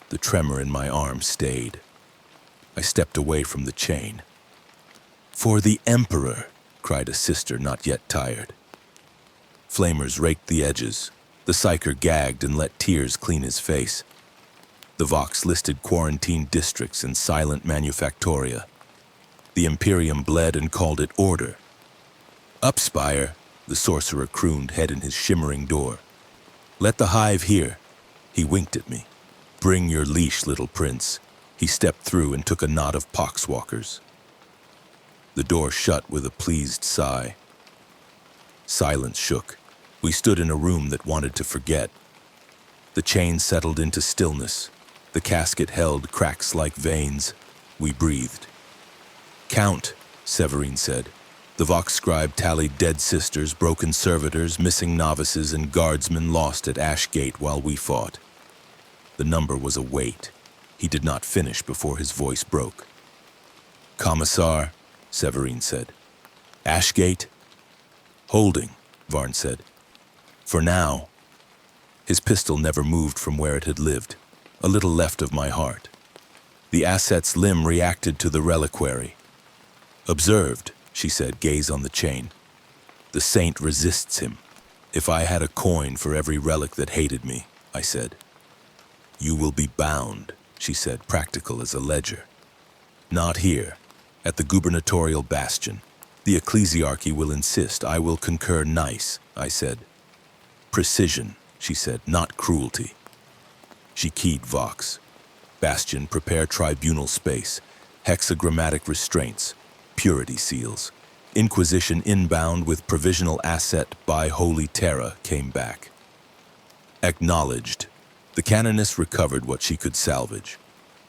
The tremor in my arm stayed. I stepped away from the chain. "For the Emperor!" cried a sister not yet tired. Flamers raked the edges. The psyker gagged and let tears clean his face. The Vox listed quarantined districts and silent manufactoria. The Imperium bled and called it order. "Up, Spire," the sorcerer crooned, head in his shimmering door. "Let the hive hear." He winked at me. "Bring your leash, little prince." He stepped through and took a knot of poxwalkers. The door shut with a pleased sigh. Silence shook. We stood in a room that wanted to forget. The chain settled into stillness. The casket held cracks like veins. We breathed. "Count," Severine said. The Vox scribe tallied dead sisters, broken servitors, missing novices, and guardsmen lost at Ash Gate while we fought. The number was a weight. He did not finish before his voice broke. "Commissar," Severine said. "Ashgate?" "Holding," Varn said. "For now." His pistol never moved from where it had lived, a little left of my heart. The asset's limb reacted to the reliquary. "Observed," she said, gaze on the chain. "The saint resists him. If I had a coin for every relic that hated me," I said. "You will be bound," she said, practical as a ledger. "Not here. At the gubernatorial bastion. The ecclesiarchy will insist. I will concur nice," I said. "Precision," she said, "not cruelty." She keyed Vox. "Bastion, prepare tribunal space. Hexagrammatic restraints. Purity seals. Inquisition inbound with provisional asset by Holy Terra," came back. "Acknowledged." The canoness recovered what she could salvage.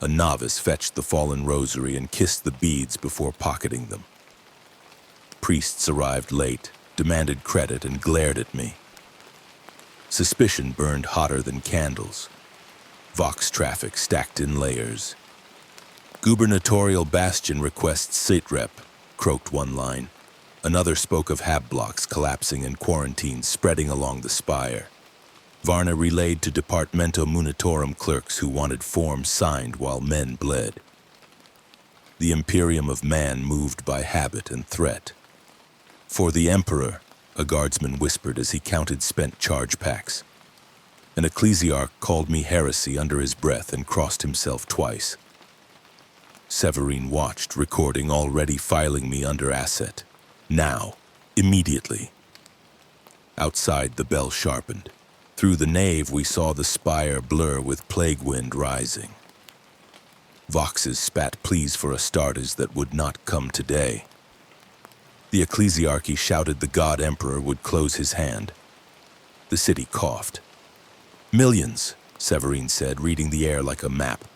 A novice fetched the fallen rosary and kissed the beads before pocketing them. Priests arrived late, demanded credit, and glared at me. Suspicion burned hotter than candles. Vox traffic stacked in layers. "Gubernatorial bastion requests sitrep," croaked one line. Another spoke of hab blocks collapsing and quarantines spreading along the spire. Varna relayed to Departamento Munitorum clerks who wanted forms signed while men bled. The Imperium of Man moved by habit and threat. "For the Emperor," a guardsman whispered as he counted spent charge packs. An ecclesiarch called me heresy under his breath and crossed himself twice. Severine watched, recording, already filing me under asset. Now, immediately. Outside, the bell sharpened. Through the nave, we saw the spire blur with plague wind rising. Voxes spat pleas for Astartes that would not come today. The ecclesiarchy shouted the god emperor would close his hand. The city coughed. "Millions," Severine said, reading the air like a map.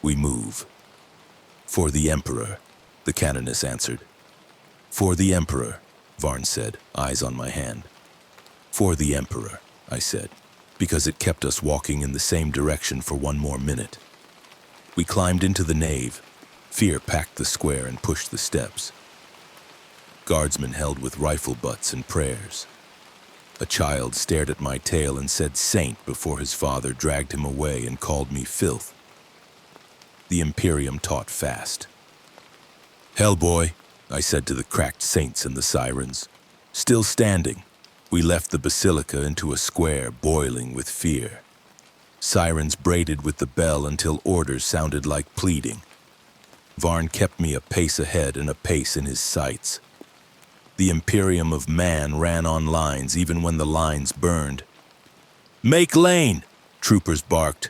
"We move." "For the emperor," the canoness answered. "For the emperor," Varn said, eyes on my hand. "For the emperor," I said, because it kept us walking in the same direction for one more minute. We climbed into the nave. Fear packed the square and pushed the steps. Guardsmen held with rifle butts and prayers. A child stared at my tail and said saint before his father dragged him away and called me filth. The Imperium taught fast. "Hellboy," I said to the cracked saints and the sirens. Still standing, we left the basilica into a square boiling with fear. Sirens braided with the bell until orders sounded like pleading. Varn kept me a pace ahead and a pace in his sights. The Imperium of Man ran on lines even when the lines burned. "Make lane!" troopers barked.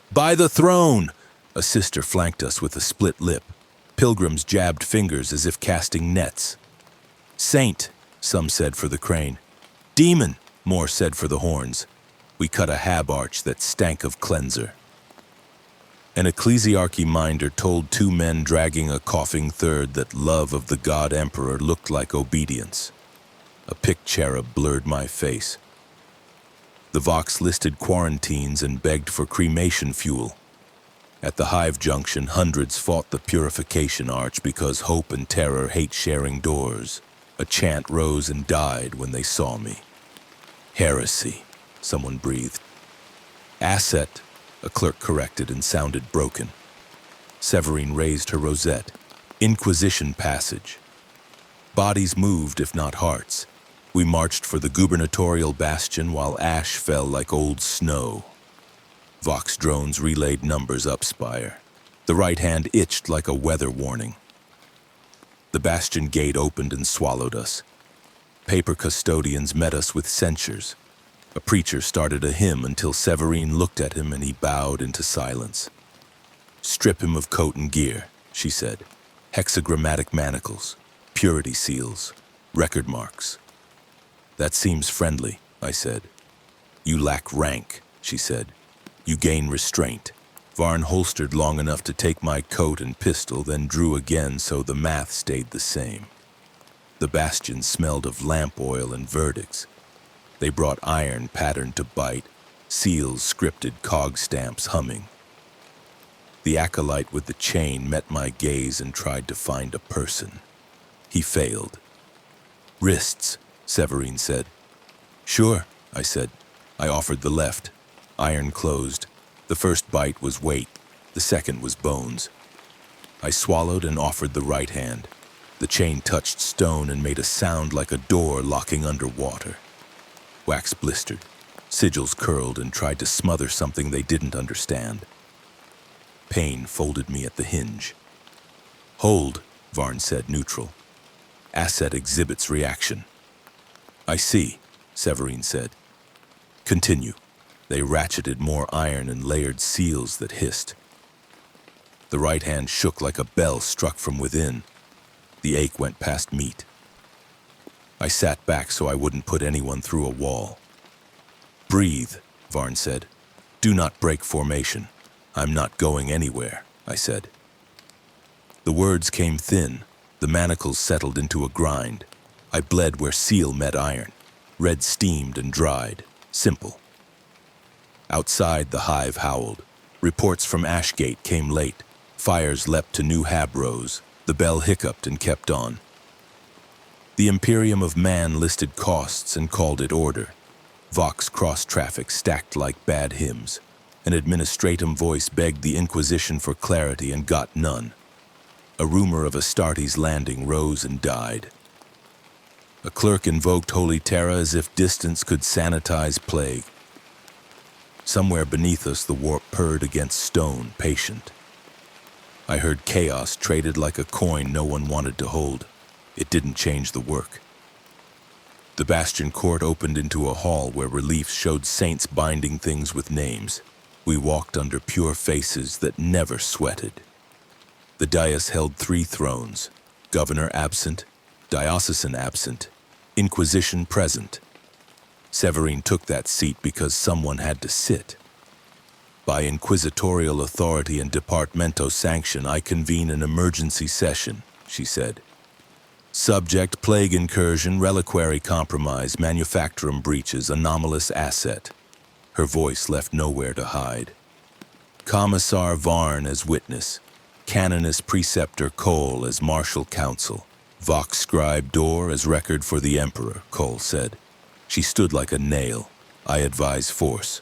"By the throne!" A sister flanked us with a split lip. Pilgrims jabbed fingers as if casting nets. "Saint," some said for the crane. "Demon," more said for the horns. We cut a hab arch that stank of cleanser. An ecclesiarchy minder told two men dragging a coughing third that love of the god emperor looked like obedience. A picked cherub blurred my face. The Vox listed quarantines and begged for cremation fuel. At the Hive Junction, hundreds fought the purification arch because hope and terror hate sharing doors. A chant rose and died when they saw me. "Heresy," someone breathed. "Asset," a clerk corrected and sounded broken. Severine raised her rosette. "Inquisition passage." Bodies moved, if not hearts. We marched for the gubernatorial bastion while ash fell like old snow. Vox drones relayed numbers up spire. The right hand itched like a weather warning. The bastion gate opened and swallowed us. Paper custodians met us with censures. A preacher started a hymn until Severine looked at him and he bowed into silence. "Strip him of coat and gear," she said. "Hexagrammatic manacles, purity seals, record marks." "That seems friendly," I said. "You lack rank," she said. "You gain restraint." Varn holstered long enough to take my coat and pistol, then drew again so the math stayed the same. The bastion smelled of lamp oil and verdicts. They brought iron patterned to bite, seals scripted, cog stamps humming. The acolyte with the chain met my gaze and tried to find a person. He failed. Wrists, Severine said. Sure, I said. I offered the left. Iron closed. The first bite was weight. The second was bones. I swallowed and offered the right hand. The chain touched stone and made a sound like a door locking underwater. Wax blistered. Sigils curled and tried to smother something they didn't understand. Pain folded me at the hinge. Hold, Varn said, neutral. Asset exhibits reaction. I see, Severine said. Continue. They ratcheted more iron and layered seals that hissed. The right hand shook like a bell struck from within. The ache went past meat. I sat back so I wouldn't put anyone through a wall. Breathe, Varn said. Do not break formation. I'm not going anywhere, I said. The words came thin. The manacles settled into a grind. I bled where seal met iron. Red steamed and dried. Simple. Outside, the hive howled. Reports from Ashgate came late. Fires leapt to new habrows. The bell hiccuped and kept on. The Imperium of Man listed costs and called it order. Vox cross-traffic stacked like bad hymns. An administratum voice begged the Inquisition for clarity and got none. A rumor of Astartes landing rose and died. A clerk invoked Holy Terra as if distance could sanitize plague. Somewhere beneath us, the warp purred against stone, patient. I heard chaos traded like a coin no one wanted to hold. It didn't change the work. The bastion court opened into a hall where reliefs showed saints binding things with names. We walked under pure faces that never sweated. The dais held 3 thrones, governor absent, diocesan absent, Inquisition present. Severine took that seat because someone had to sit. By inquisitorial authority and departamento sanction, I convene an emergency session, she said. Subject: plague incursion, reliquary compromise, manufactorum breaches, anomalous asset. Her voice left nowhere to hide. Commissar Varn as witness. Canonist Preceptor Cole as martial counsel. Vox Scribe Dor as record for the Emperor, Cole said. She stood like a nail. I advise force.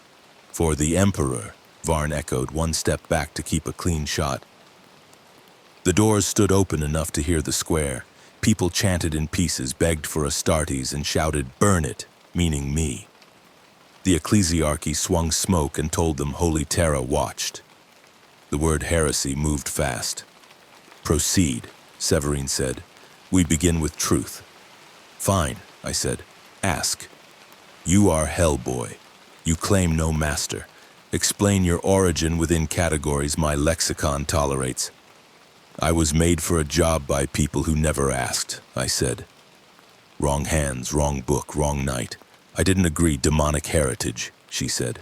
For the Emperor, Varn echoed, one step back to keep a clean shot. The doors stood open enough to hear the square. People chanted in pieces, begged for Astartes, and shouted, "Burn it," meaning me. The ecclesiarchy swung smoke and told them Holy Terra watched. The word heresy moved fast. Proceed, Severine said. We begin with truth. Fine, I said. Ask. You are Hellboy. You claim no master. Explain your origin within categories my lexicon tolerates. I was made for a job by people who never asked, I said. Wrong hands, wrong book, wrong night. I didn't agree. Demonic heritage, she said.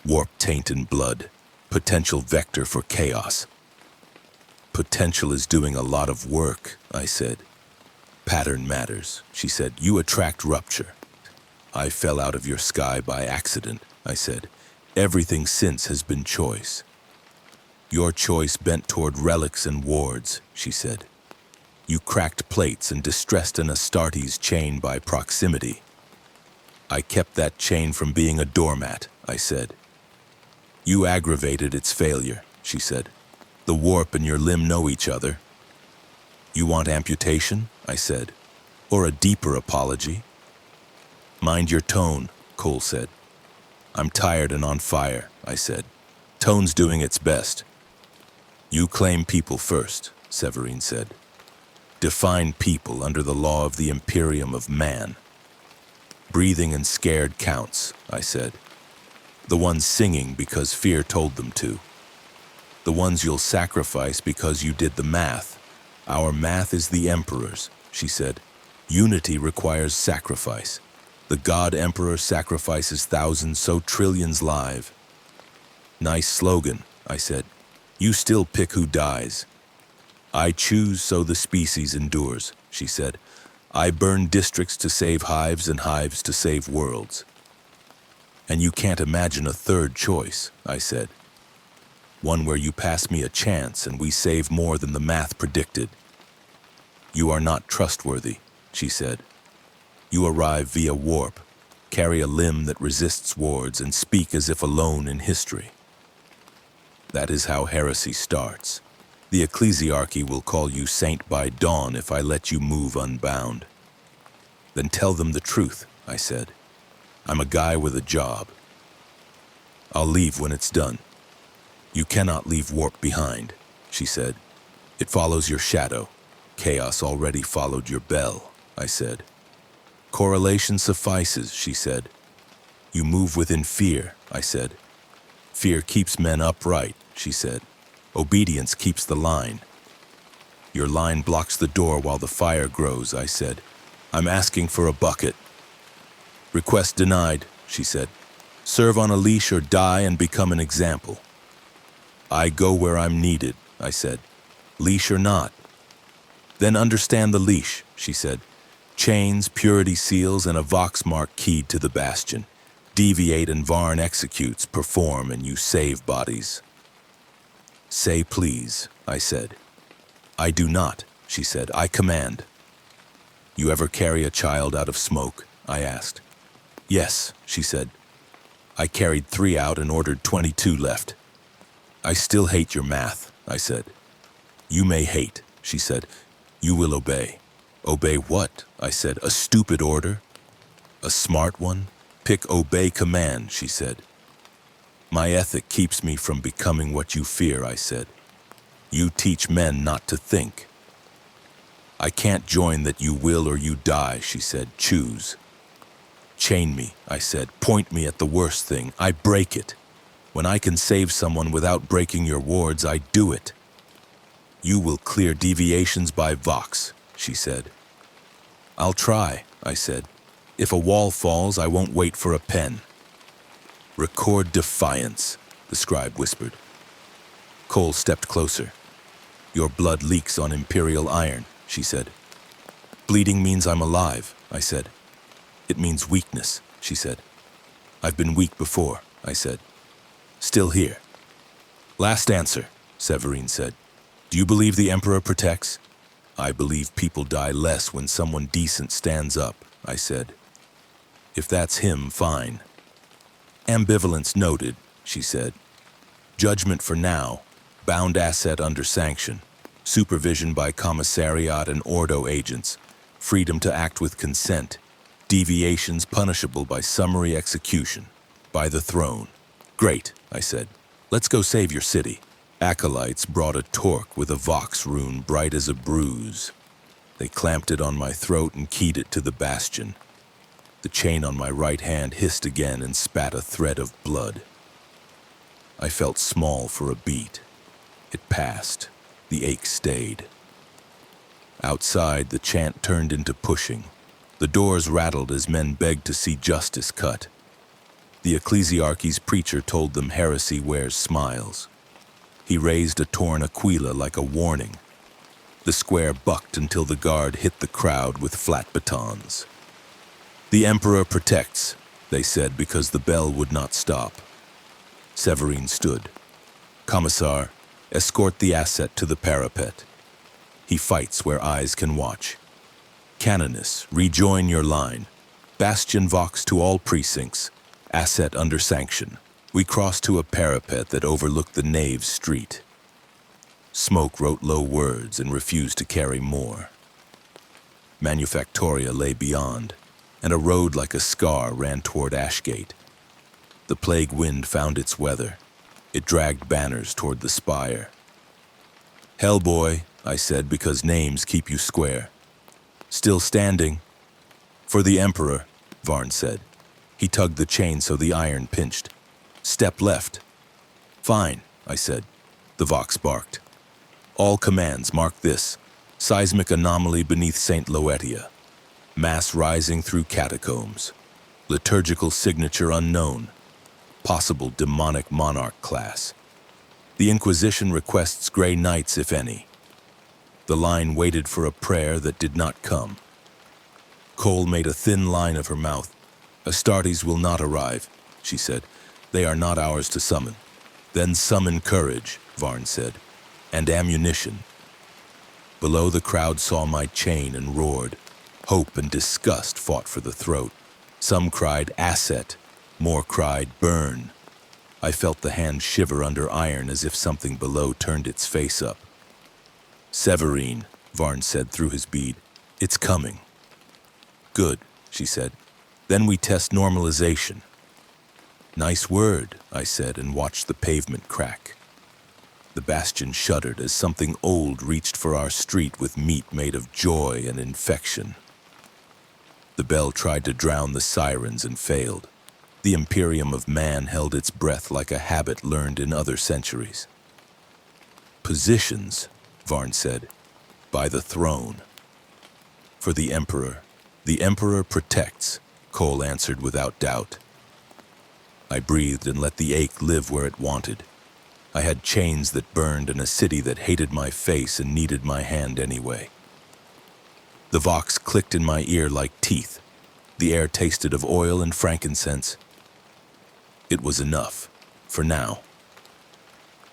Warp taint and blood. Potential vector for chaos. Potential is doing a lot of work, I said. Pattern matters, she said. You attract rupture. I fell out of your sky by accident, I said. Everything since has been choice. Your choice bent toward relics and wards, she said. You cracked plates and distressed an Astartes chain by proximity. I kept that chain from being a doormat, I said. You aggravated its failure, she said. The warp and your limb know each other. You want amputation, I said, or a deeper apology? Mind your tone, Cole said. I'm tired and on fire, I said. Tone's doing its best. You claim people first, Severine said. Define people under the law of the Imperium of Man. Breathing and scared counts, I said. The ones singing because fear told them to. The ones you'll sacrifice because you did the math. Our math is the Emperor's, she said. Unity requires sacrifice. The God Emperor sacrifices thousands, so trillions live. Nice slogan, I said. You still pick who dies. I choose so the species endures, she said. I burn districts to save hives and hives to save worlds. And you can't imagine a third choice, I said. One where you pass me a chance and we save more than the math predicted. You are not trustworthy, she said. You arrive via warp, carry a limb that resists wards, and speak as if alone in history. That is how heresy starts. The ecclesiarchy will call you saint by dawn if I let you move unbound. Then tell them the truth, I said. I'm a guy with a job. I'll leave when it's done. You cannot leave warp behind, she said. It follows your shadow. Chaos already followed your bell, I said. Correlation suffices, she said. You move within fear, I said. Fear keeps men upright, she said. Obedience keeps the line. Your line blocks the door while the fire grows, I said. I'm asking for a bucket. Request denied, she said. Serve on a leash or die and become an example. I go where I'm needed, I said. Leash or not. Then understand the leash, she said. Chains, purity seals, and a vox mark keyed to the bastion. Deviate and Varn executes, perform, and you save bodies. Say please, I said. I do not, she said. I command. You ever carry a child out of smoke? I asked. Yes, she said. I carried 3 out and ordered 22 left. I still hate your math, I said. You may hate, she said. You will obey. Obey what? I said. A stupid order? A smart one? Pick obey command, she said. My ethic keeps me from becoming what you fear, I said. You teach men not to think. I can't join that you will or you die, she said. Choose. Chain me, I said. Point me at the worst thing. I break it. When I can save someone without breaking your wards, I do it. You will clear deviations by Vox, she said. I'll try, I said. If a wall falls, I won't wait for a pen. Record defiance, the scribe whispered. Cole stepped closer. Your blood leaks on Imperial iron, she said. Bleeding means I'm alive, I said. It means weakness, she said. I've been weak before, I said. Still here. Last answer, Severine said. Do you believe the Emperor protects? I believe people die less when someone decent stands up, I said. If that's him, fine. Ambivalence noted, she said. Judgment for now, bound asset under sanction, supervision by commissariat and Ordo agents, freedom to act with consent, deviations punishable by summary execution, by the throne. Great, I said. Let's go save your city. Acolytes brought a torque with a Vox rune bright as a bruise. They clamped it on my throat and keyed it to the bastion. The chain on my right hand hissed again and spat a thread of blood. I felt small for a beat. It passed. The ache stayed. Outside, the chant turned into pushing. The doors rattled as men begged to see justice cut. The ecclesiarchy's preacher told them heresy wears smiles. He raised a torn aquila like a warning. The square bucked until the guard hit the crowd with flat batons. The Emperor protects, they said, because the bell would not stop. Severine stood. Commissar, escort the asset to the parapet. He fights where eyes can watch. Canoness, rejoin your line. Bastion Vox to all precincts. Asset under sanction. We crossed to a parapet that overlooked the nave's street. Smoke wrote low words and refused to carry more. Manufactoria lay beyond, and a road like a scar ran toward Ashgate. The plague wind found its weather. It dragged banners toward the spire. Hellboy, I said, because names keep you square. Still standing. For the Emperor, Varn said. He tugged the chain so the iron pinched. Step left. Fine, I said. The Vox barked. All commands mark this. Seismic anomaly beneath St. Loetia. Mass rising through catacombs. Liturgical signature unknown. Possible demonic monarch class. The Inquisition requests Grey Knights, if any. The line waited for a prayer that did not come. Cole made a thin line of her mouth. Astartes will not arrive, she said. They are not ours to summon. Then summon courage, Varn said, and ammunition. Below, the crowd saw my chain and roared. Hope and disgust fought for the throat. Some cried, asset. More cried, burn. I felt the hand shiver under iron as if something below turned its face up. Severine, Varn said through his bead. It's coming. Good, she said. Then we test normalization. Nice word, I said, and watched the pavement crack. The bastion shuddered as something old reached for our street with meat made of joy and infection. The bell tried to drown the sirens and failed. The Imperium of Man held its breath like a habit learned in other centuries. Positions, Varn said, by the throne. For the Emperor protects, Cole answered without doubt. I breathed and let the ache live where it wanted. I had chains that burned and a city that hated my face and needed my hand anyway. The vox clicked in my ear like teeth. The air tasted of oil and frankincense. It was enough, for now.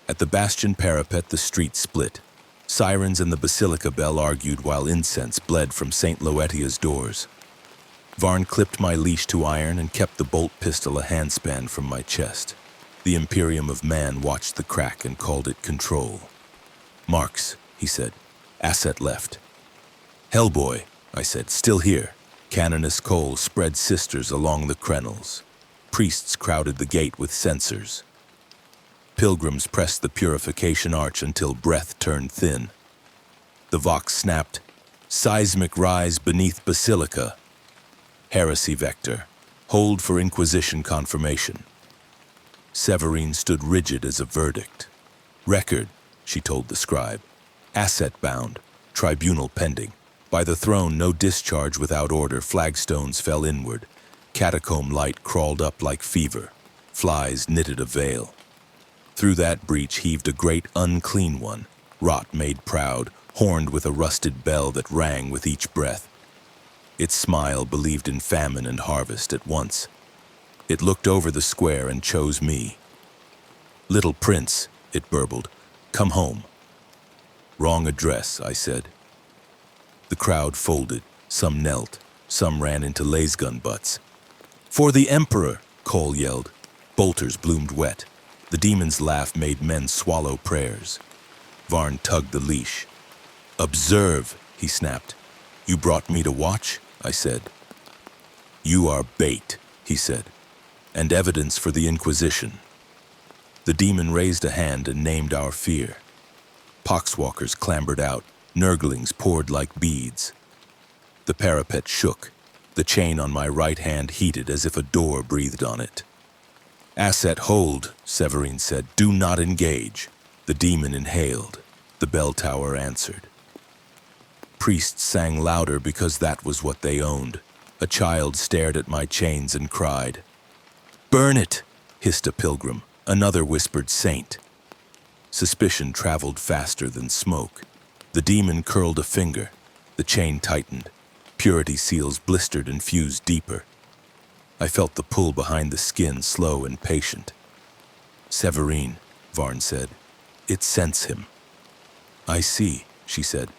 At the bastion parapet, the street split. Sirens and the basilica bell argued while incense bled from St. Laetia's doors. Varn clipped my leash to iron and kept the bolt pistol a handspan from my chest. The Imperium of Man watched the crack and called it control. Marks, he said. Asset left. Hellboy, I said, still here. Canoness Cole spread sisters along the crenels. Priests crowded the gate with censers. Pilgrims pressed the purification arch until breath turned thin. The vox snapped, seismic rise beneath basilica. Heresy vector, hold for Inquisition confirmation. Severine stood rigid as a verdict. Record, she told the scribe. Asset bound, tribunal pending. By the throne, no discharge without order, flagstones fell inward. Catacomb light crawled up like fever. Flies knitted a veil. Through that breach heaved a great unclean one, rot made proud, horned with a rusted bell that rang with each breath. Its smile believed in famine and harvest at once. It looked over the square and chose me. Little prince, it burbled, come home. Wrong address, I said. The crowd folded, some knelt, some ran into lasgun butts. For the Emperor, Cole yelled. Bolters bloomed wet. The demon's laugh made men swallow prayers. Varn tugged the leash. Observe, he snapped. You brought me to watch, I said. You are bait, he said, and evidence for the Inquisition. The demon raised a hand and named our fear. Poxwalkers clambered out, nurglings poured like beads. The parapet shook. The chain on my right hand heated as if a door breathed on it. Asset hold, Severine said. Do not engage. The demon inhaled. The bell tower answered. Priests sang louder because that was what they owned. A child stared at my chains and cried. Burn it, hissed a pilgrim. Another whispered saint. Suspicion traveled faster than smoke. The demon curled a finger. The chain tightened. Purity seals blistered and fused deeper. I felt the pull behind the skin, slow and patient. Severine, Varn said. It scents him. I see, she said.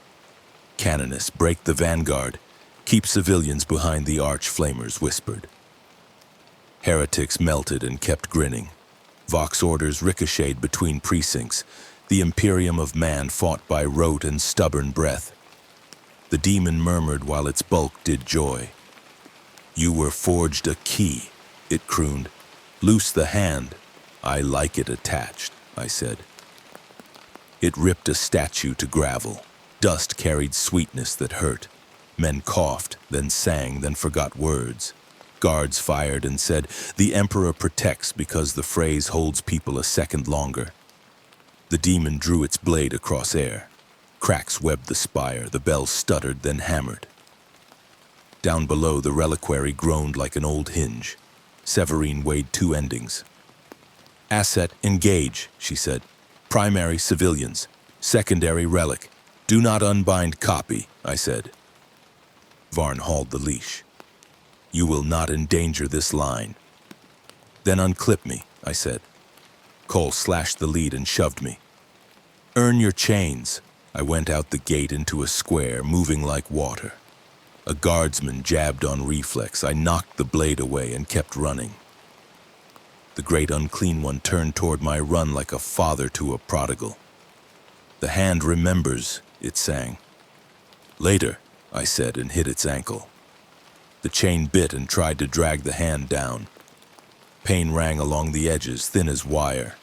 Canoness, break the vanguard. Keep civilians behind the arch, flamers whispered. Heretics melted and kept grinning. Vox orders ricocheted between precincts. The Imperium of Man fought by rote and stubborn breath. The demon murmured while its bulk did joy. You were forged a key, it crooned. Loose the hand. I like it attached, I said. It ripped a statue to gravel. Dust carried sweetness that hurt. Men coughed, then sang, then forgot words. Guards fired and said, the Emperor protects because the phrase holds people a second longer. The demon drew its blade across air. Cracks webbed the spire, the bell stuttered, then hammered. Down below, the reliquary groaned like an old hinge. Severine weighed two endings. Asset, engage, she said. Primary, civilians. Secondary, relic. Do not unbind copy, I said. Varn hauled the leash. You will not endanger this line. Then unclip me, I said. Cole slashed the lead and shoved me. Earn your chains. I went out the gate into a square, moving like water. A guardsman jabbed on reflex. I knocked the blade away and kept running. The great unclean one turned toward my run like a father to a prodigal. The hand remembers, it sang. Later, I said and hit its ankle. The chain bit and tried to drag the hand down. Pain rang along the edges, thin as wire.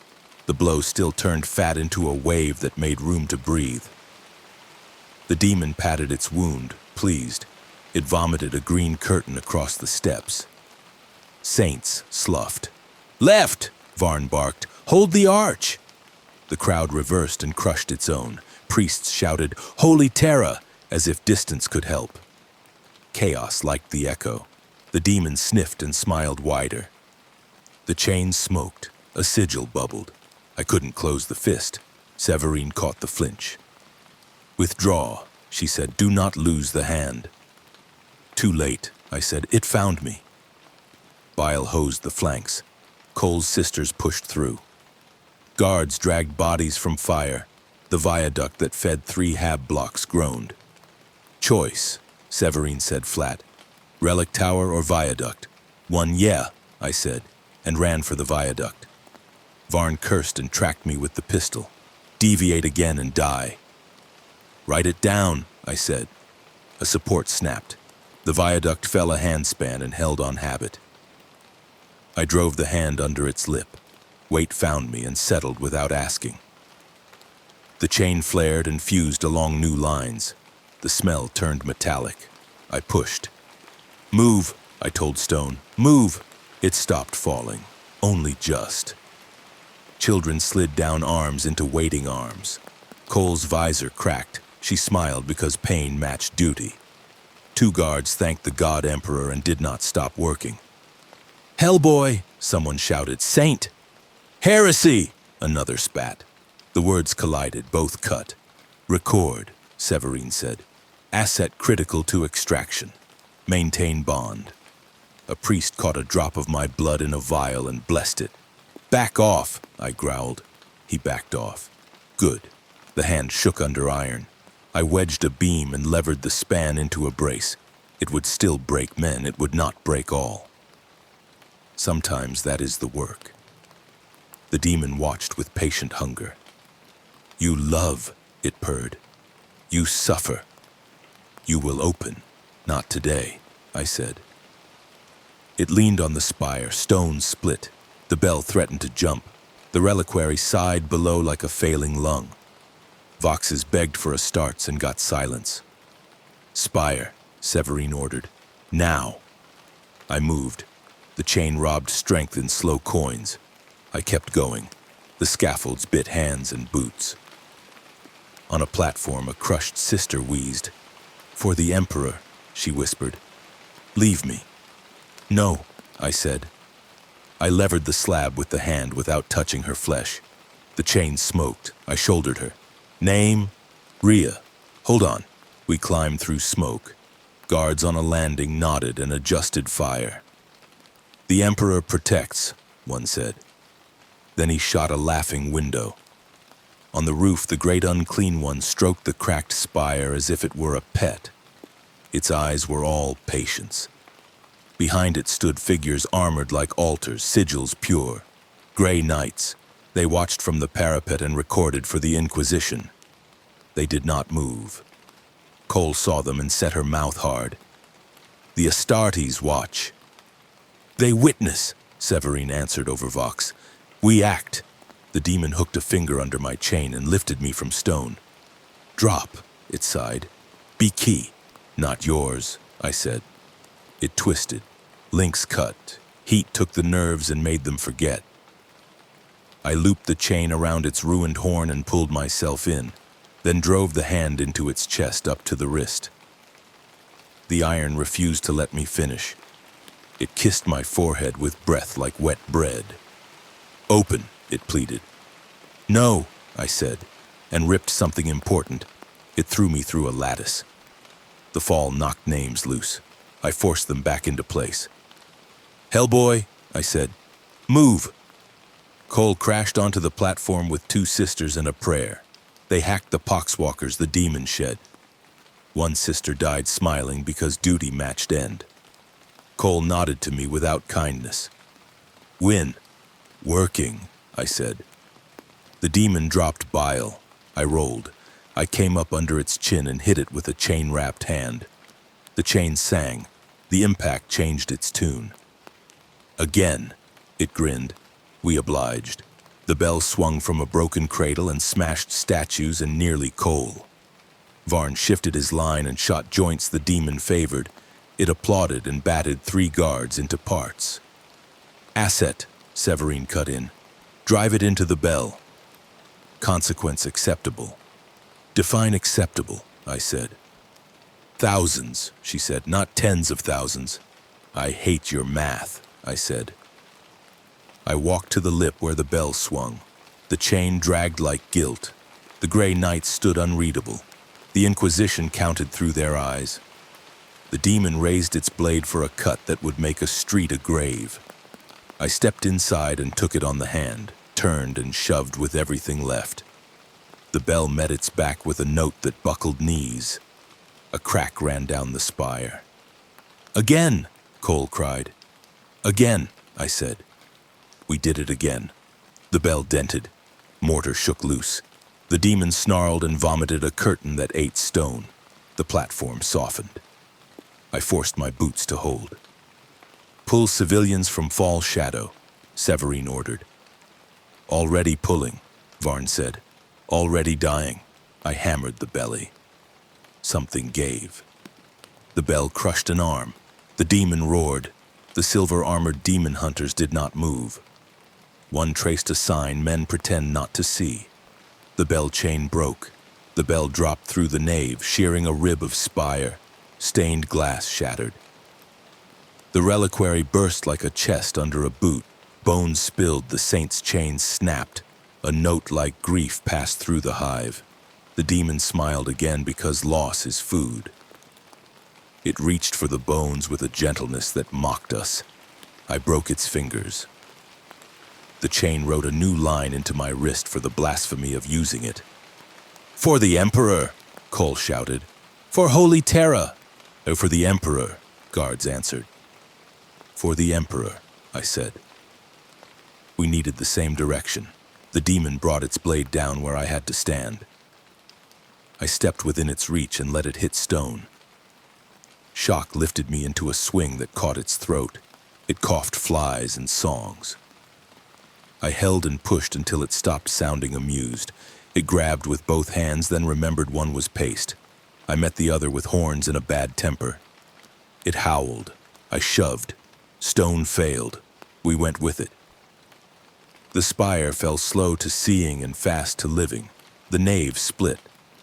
The blow still turned fat into a wave that made room to breathe. The demon patted its wound, pleased. It vomited a green curtain across the steps. Saints sloughed. Left, Varn barked. Hold the arch. The crowd reversed and crushed its own. Priests shouted, Holy Terra, as if distance could help. Chaos liked the echo. The demon sniffed and smiled wider. The chain smoked. A sigil bubbled. I couldn't close the fist. Severine caught the flinch. Withdraw, she said. Do not lose the hand. Too late, I said. It found me. Bile hosed the flanks. Cole's sisters pushed through. Guards dragged bodies from fire. The viaduct that fed 3 hab blocks groaned. Choice, Severine said flat. Relic tower or viaduct? One, yeah, I said, and ran for the viaduct. Varn cursed and tracked me with the pistol. Deviate again and die. Write it down, I said. A support snapped. The viaduct fell a handspan and held on habit. I drove the hand under its lip. Weight found me and settled without asking. The chain flared and fused along new lines. The smell turned metallic. I pushed. Move, I told Stone. Move! It stopped falling. Only just. Children slid down arms into waiting arms. Cole's visor cracked. She smiled because pain matched duty. 2 guards thanked the God Emperor and did not stop working. Hellboy, someone shouted. Saint! Heresy! Another spat. The words collided, both cut. Record, Severine said. Asset critical to extraction. Maintain bond. A priest caught a drop of my blood in a vial and blessed it. Back off, I growled. He backed off. Good. The hand shook under iron. I wedged a beam and levered the span into a brace. It would still break men, it would not break all. Sometimes that is the work. The demon watched with patient hunger. You love, it purred. You suffer. You will open. Not today, I said. It leaned on the spire, stones split. The bell threatened to jump. The reliquary sighed below like a failing lung. Voxes begged for a starts and got silence. Spire, Severine ordered. Now. I moved. The chain robbed strength in slow coins. I kept going. The scaffolds bit hands and boots. On a platform, a crushed sister wheezed. For the Emperor, she whispered. Leave me. No, I said. I levered the slab with the hand without touching her flesh. The chain smoked. I shouldered her. Name? Rhea. Hold on. We climbed through smoke. Guards on a landing nodded and adjusted fire. The Emperor protects, one said. Then he shot a laughing window. On the roof, the great unclean one stroked the cracked spire as if it were a pet. Its eyes were all patience. Behind it stood figures armored like altars, sigils pure. Gray knights. They watched from the parapet and recorded for the Inquisition. They did not move. Cole saw them and set her mouth hard. The Astartes watch. They witness, Severine answered over Vox. We act. The demon hooked a finger under my chain and lifted me from stone. Drop, it sighed. Be key. Not yours, I said. It twisted. Links cut. Heat took the nerves and made them forget. I looped the chain around its ruined horn and pulled myself in, then drove the hand into its chest up to the wrist. The iron refused to let me finish. It kissed my forehead with breath like wet bread. Open, it pleaded. No, I said, and ripped something important. It threw me through a lattice. The fall knocked names loose. I forced them back into place. "Hellboy," I said, "move!" Cole crashed onto the platform with two sisters and a prayer. They hacked the poxwalkers the demon shed. One sister died smiling because duty matched end. Cole nodded to me without kindness. "Win. Working," I said. The demon dropped bile. I rolled. I came up under its chin and hit it with a chain-wrapped hand. The chain sang. The impact changed its tune. "Again," it grinned. We obliged. The bell swung from a broken cradle and smashed statues and nearly Cole. Varn shifted his line and shot joints the demon favored. It applauded and batted 3 guards into parts. "Asset," Severine cut in. "Drive it into the bell." "Consequence acceptable." "Define acceptable," I said. "Thousands," she said, "not tens of thousands." "I hate your math," I said. I walked to the lip where the bell swung. The chain dragged like guilt. The gray knights stood unreadable. The Inquisition counted through their eyes. The demon raised its blade for a cut that would make a street a grave. I stepped inside and took it on the hand, turned and shoved with everything left. The bell met its back with a note that buckled knees. A crack ran down the spire. "Again!" Cole cried. "Again," I said. We did it again. The bell dented. Mortar shook loose. The demon snarled and vomited a curtain that ate stone. The platform softened. I forced my boots to hold. "Pull civilians from fall shadow," Severine ordered. "Already pulling," Varn said. "Already dying." I hammered the belly. Something gave. The bell crushed an arm. The demon roared. The silver-armored demon hunters did not move. One traced a sign men pretend not to see. The bell chain broke. The bell dropped through the nave, shearing a rib of spire. Stained glass shattered. The reliquary burst like a chest under a boot. Bones spilled, the saint's chain snapped. A note like grief passed through the hive. The demon smiled again because loss is food. It reached for the bones with a gentleness that mocked us. I broke its fingers. The chain wrote a new line into my wrist for the blasphemy of using it. "For the Emperor," Cole shouted. "For Holy Terra." "Oh, for the Emperor," guards answered. "For the Emperor," I said. We needed the same direction. The demon brought its blade down where I had to stand. I stepped within its reach and let it hit stone. Shock lifted me into a swing that caught its throat. It coughed flies and songs. I held and pushed until it stopped sounding amused. It grabbed with both hands, then remembered one was paste. I met the other with horns and a bad temper. It howled. I shoved. Stone failed. We went with it. The spire fell slow to seeing and fast to living. The nave split.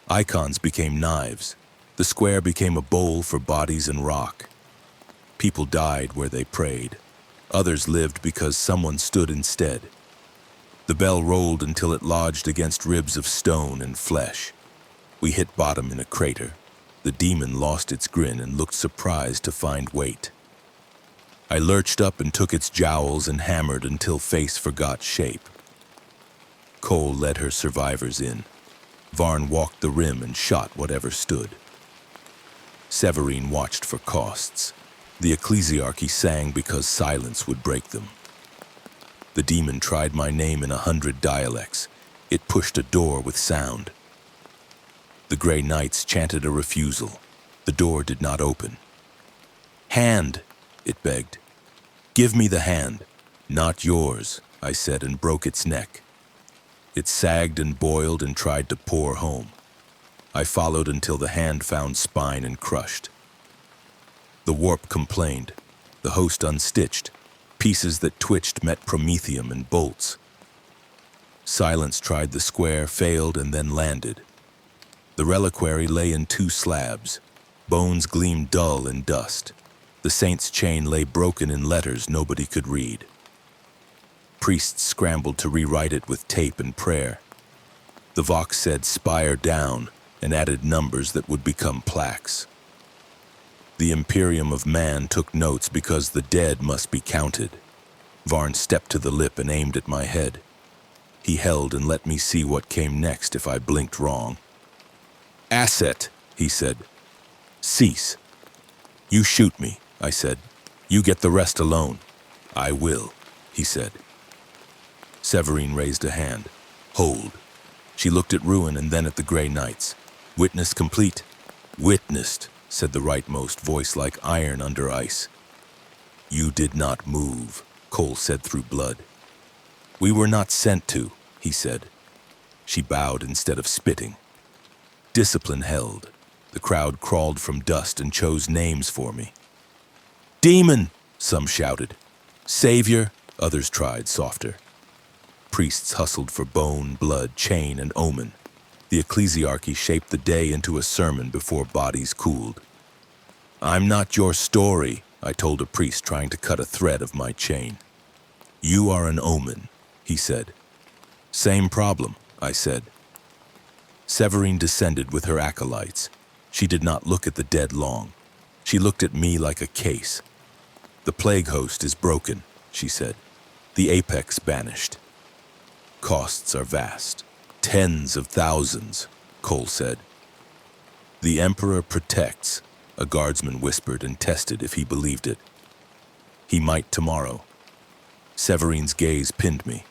Icons became knives. The square became a bowl for bodies and rock. People died where they prayed. Others lived because someone stood instead. The bell rolled until it lodged against ribs of stone and flesh. We hit bottom in a crater. The demon lost its grin and looked surprised to find weight. I lurched up and took its jowls and hammered until face forgot shape. Cole led her survivors in. Varn walked the rim and shot whatever stood. Severine watched for costs. The ecclesiarchy sang because silence would break them. The demon tried my name in 100 dialects. It pushed a door with sound. The gray knights chanted a refusal. The door did not open. "Hand," it begged. "Give me the hand." "Not yours," I said, and broke its neck. It sagged and boiled and tried to pour home. I followed until the hand found spine and crushed. The warp complained. The host unstitched. Pieces that twitched met promethium and bolts. Silence tried the square, failed, and then landed. The reliquary lay in 2 slabs. Bones gleamed dull in dust. The saint's chain lay broken in letters nobody could read. Priests scrambled to rewrite it with tape and prayer. The vox said "spire down" and added numbers that would become plaques. The Imperium of Man took notes because the dead must be counted. Varn stepped to the lip and aimed at my head. He held and let me see what came next if I blinked wrong. "Asset," he said. "Cease." "You shoot me," I said. "You get the rest alone." "I will," he said. Severine raised a hand. "Hold." She looked at Ruin and then at the Grey Knights. "Witness complete?" "Witnessed," said the rightmost, voice like iron under ice. "You did not move," Cole said through blood. "We were not sent to," he said. She bowed instead of spitting. Discipline held. The crowd crawled from dust and chose names for me. "Demon!" some shouted. "Savior!" others tried softer. Priests hustled for bone, blood, chain, and omen. The ecclesiarchy shaped the day into a sermon before bodies cooled. "I'm not your story," I told a priest trying to cut a thread of my chain. "You are an omen," he said. "Same problem," I said. Severine descended with her acolytes. She did not look at the dead long. She looked at me like a case. "The plague host is broken," she said. "The apex banished. Costs are vast. Tens of thousands," Cole said. "The Emperor protects," a guardsman whispered and tested if he believed it. "He might tomorrow." Severine's gaze pinned me.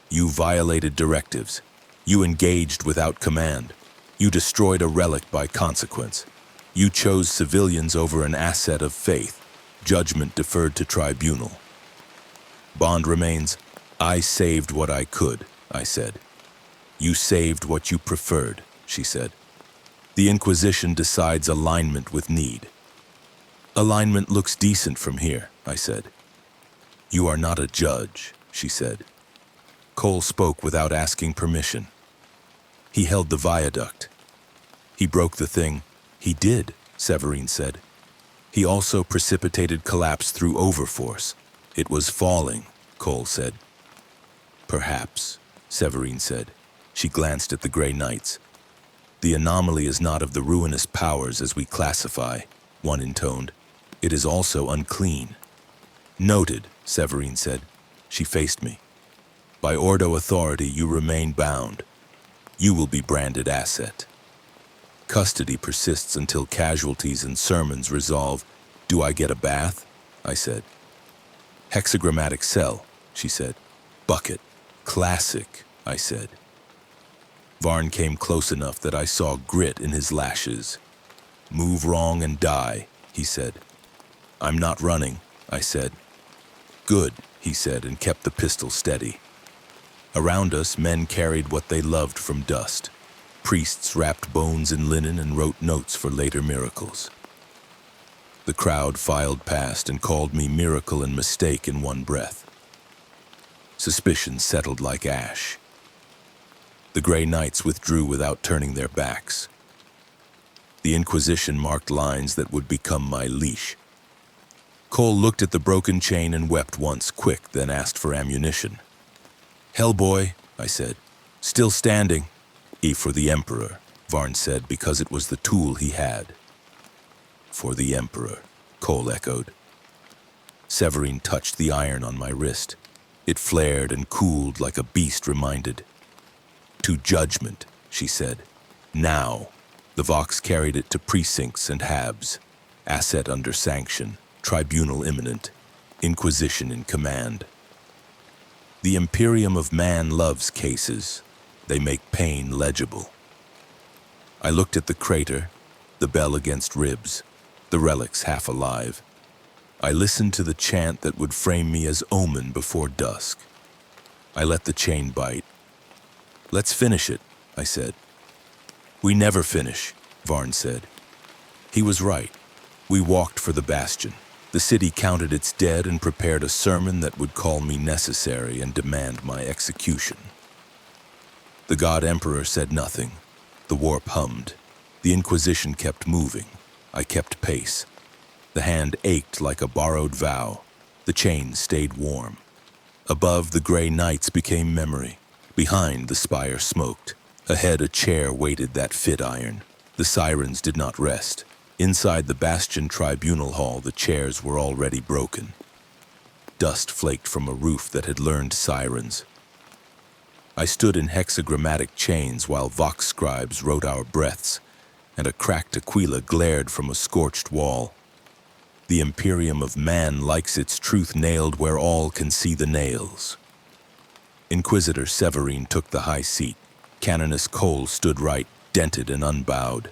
"You violated directives. You engaged without command. You destroyed a relic by consequence. You chose civilians over an asset of faith. Judgment deferred to tribunal. Bond remains, I saved what I could," I said. "You saved what you preferred," she said. "The Inquisition decides alignment with need." "Alignment looks decent from here," I said. "You are not a judge," she said. Cole spoke without asking permission. "He held the viaduct. He broke the thing." "He did," Severine said. "He also precipitated collapse through overforce." "It was falling," Cole said. "Perhaps," Severine said. She glanced at the Grey Knights. "The anomaly is not of the ruinous powers as we classify," one intoned. "It is also unclean." "Noted," Severine said. She faced me. "By Ordo authority, you remain bound. You will be branded asset. Custody persists until casualties and sermons resolve. Do I get a bath?" I said. "Hexagrammatic cell," she said. "Bucket. Classic," I said. Varn came close enough that I saw grit in his lashes. "Move wrong and die," he said. "I'm not running," I said. "Good," he said and kept the pistol steady. Around us, men carried what they loved from dust. Priests wrapped bones in linen and wrote notes for later miracles. The crowd filed past and called me miracle and mistake in one breath. Suspicion settled like ash. The Grey Knights withdrew without turning their backs. The Inquisition marked lines that would become my leash. Cole looked at the broken chain and wept once, quick, then asked for ammunition. "Hellboy," I said. "Still standing." "E for the Emperor," Varn said, because it was the tool he had. "For the Emperor," Cole echoed. Severine touched the iron on my wrist. It flared and cooled like a beast reminded. "To judgment," she said. "Now." The Vox carried it to precincts and habs. Asset under sanction. Tribunal imminent. Inquisition in command. The Imperium of Man loves cases. They make pain legible. I looked at the crater, the bell against ribs, the relics half alive. I listened to the chant that would frame me as omen before dusk. I let the chain bite. "Let's finish it," I said. "We never finish," Varn said. He was right. We walked for the bastion. The city counted its dead and prepared a sermon that would call me necessary and demand my execution. The God Emperor said nothing. The warp hummed. The Inquisition kept moving. I kept pace. The hand ached like a borrowed vow. The chain stayed warm. Above, the Grey Knights became memory. Behind, the spire smoked. Ahead, a chair waited that fit iron. The sirens did not rest. Inside the Bastion Tribunal Hall, the chairs were already broken. Dust flaked from a roof that had learned sirens. I stood in hexagrammatic chains while vox scribes wrote our breaths, and a cracked aquila glared from a scorched wall. The Imperium of Man likes its truth nailed where all can see the nails. Inquisitor Severine took the high seat. Canoness Cole stood right, dented and unbowed.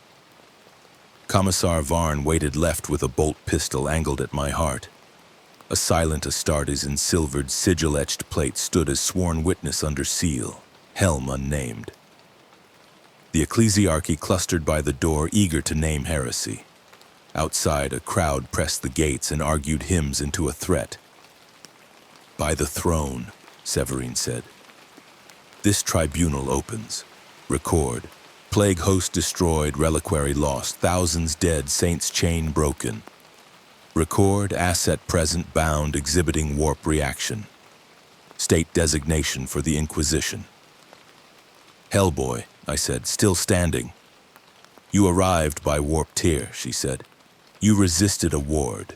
Commissar Varn waited left with a bolt pistol angled at my heart. A silent Astartes in silvered sigil-etched plate stood as sworn witness under seal, helm unnamed. The ecclesiarchy clustered by the door, eager to name heresy. Outside, a crowd pressed the gates and argued hymns into a threat. "By the throne," Severine said. "This tribunal opens. Record. Plague host destroyed, reliquary lost, thousands dead, saints' chain broken. Record asset present bound, exhibiting warp reaction. State designation for the Inquisition." "Hellboy," I said, still standing. "You arrived by warp tier," she said. "You resisted a ward.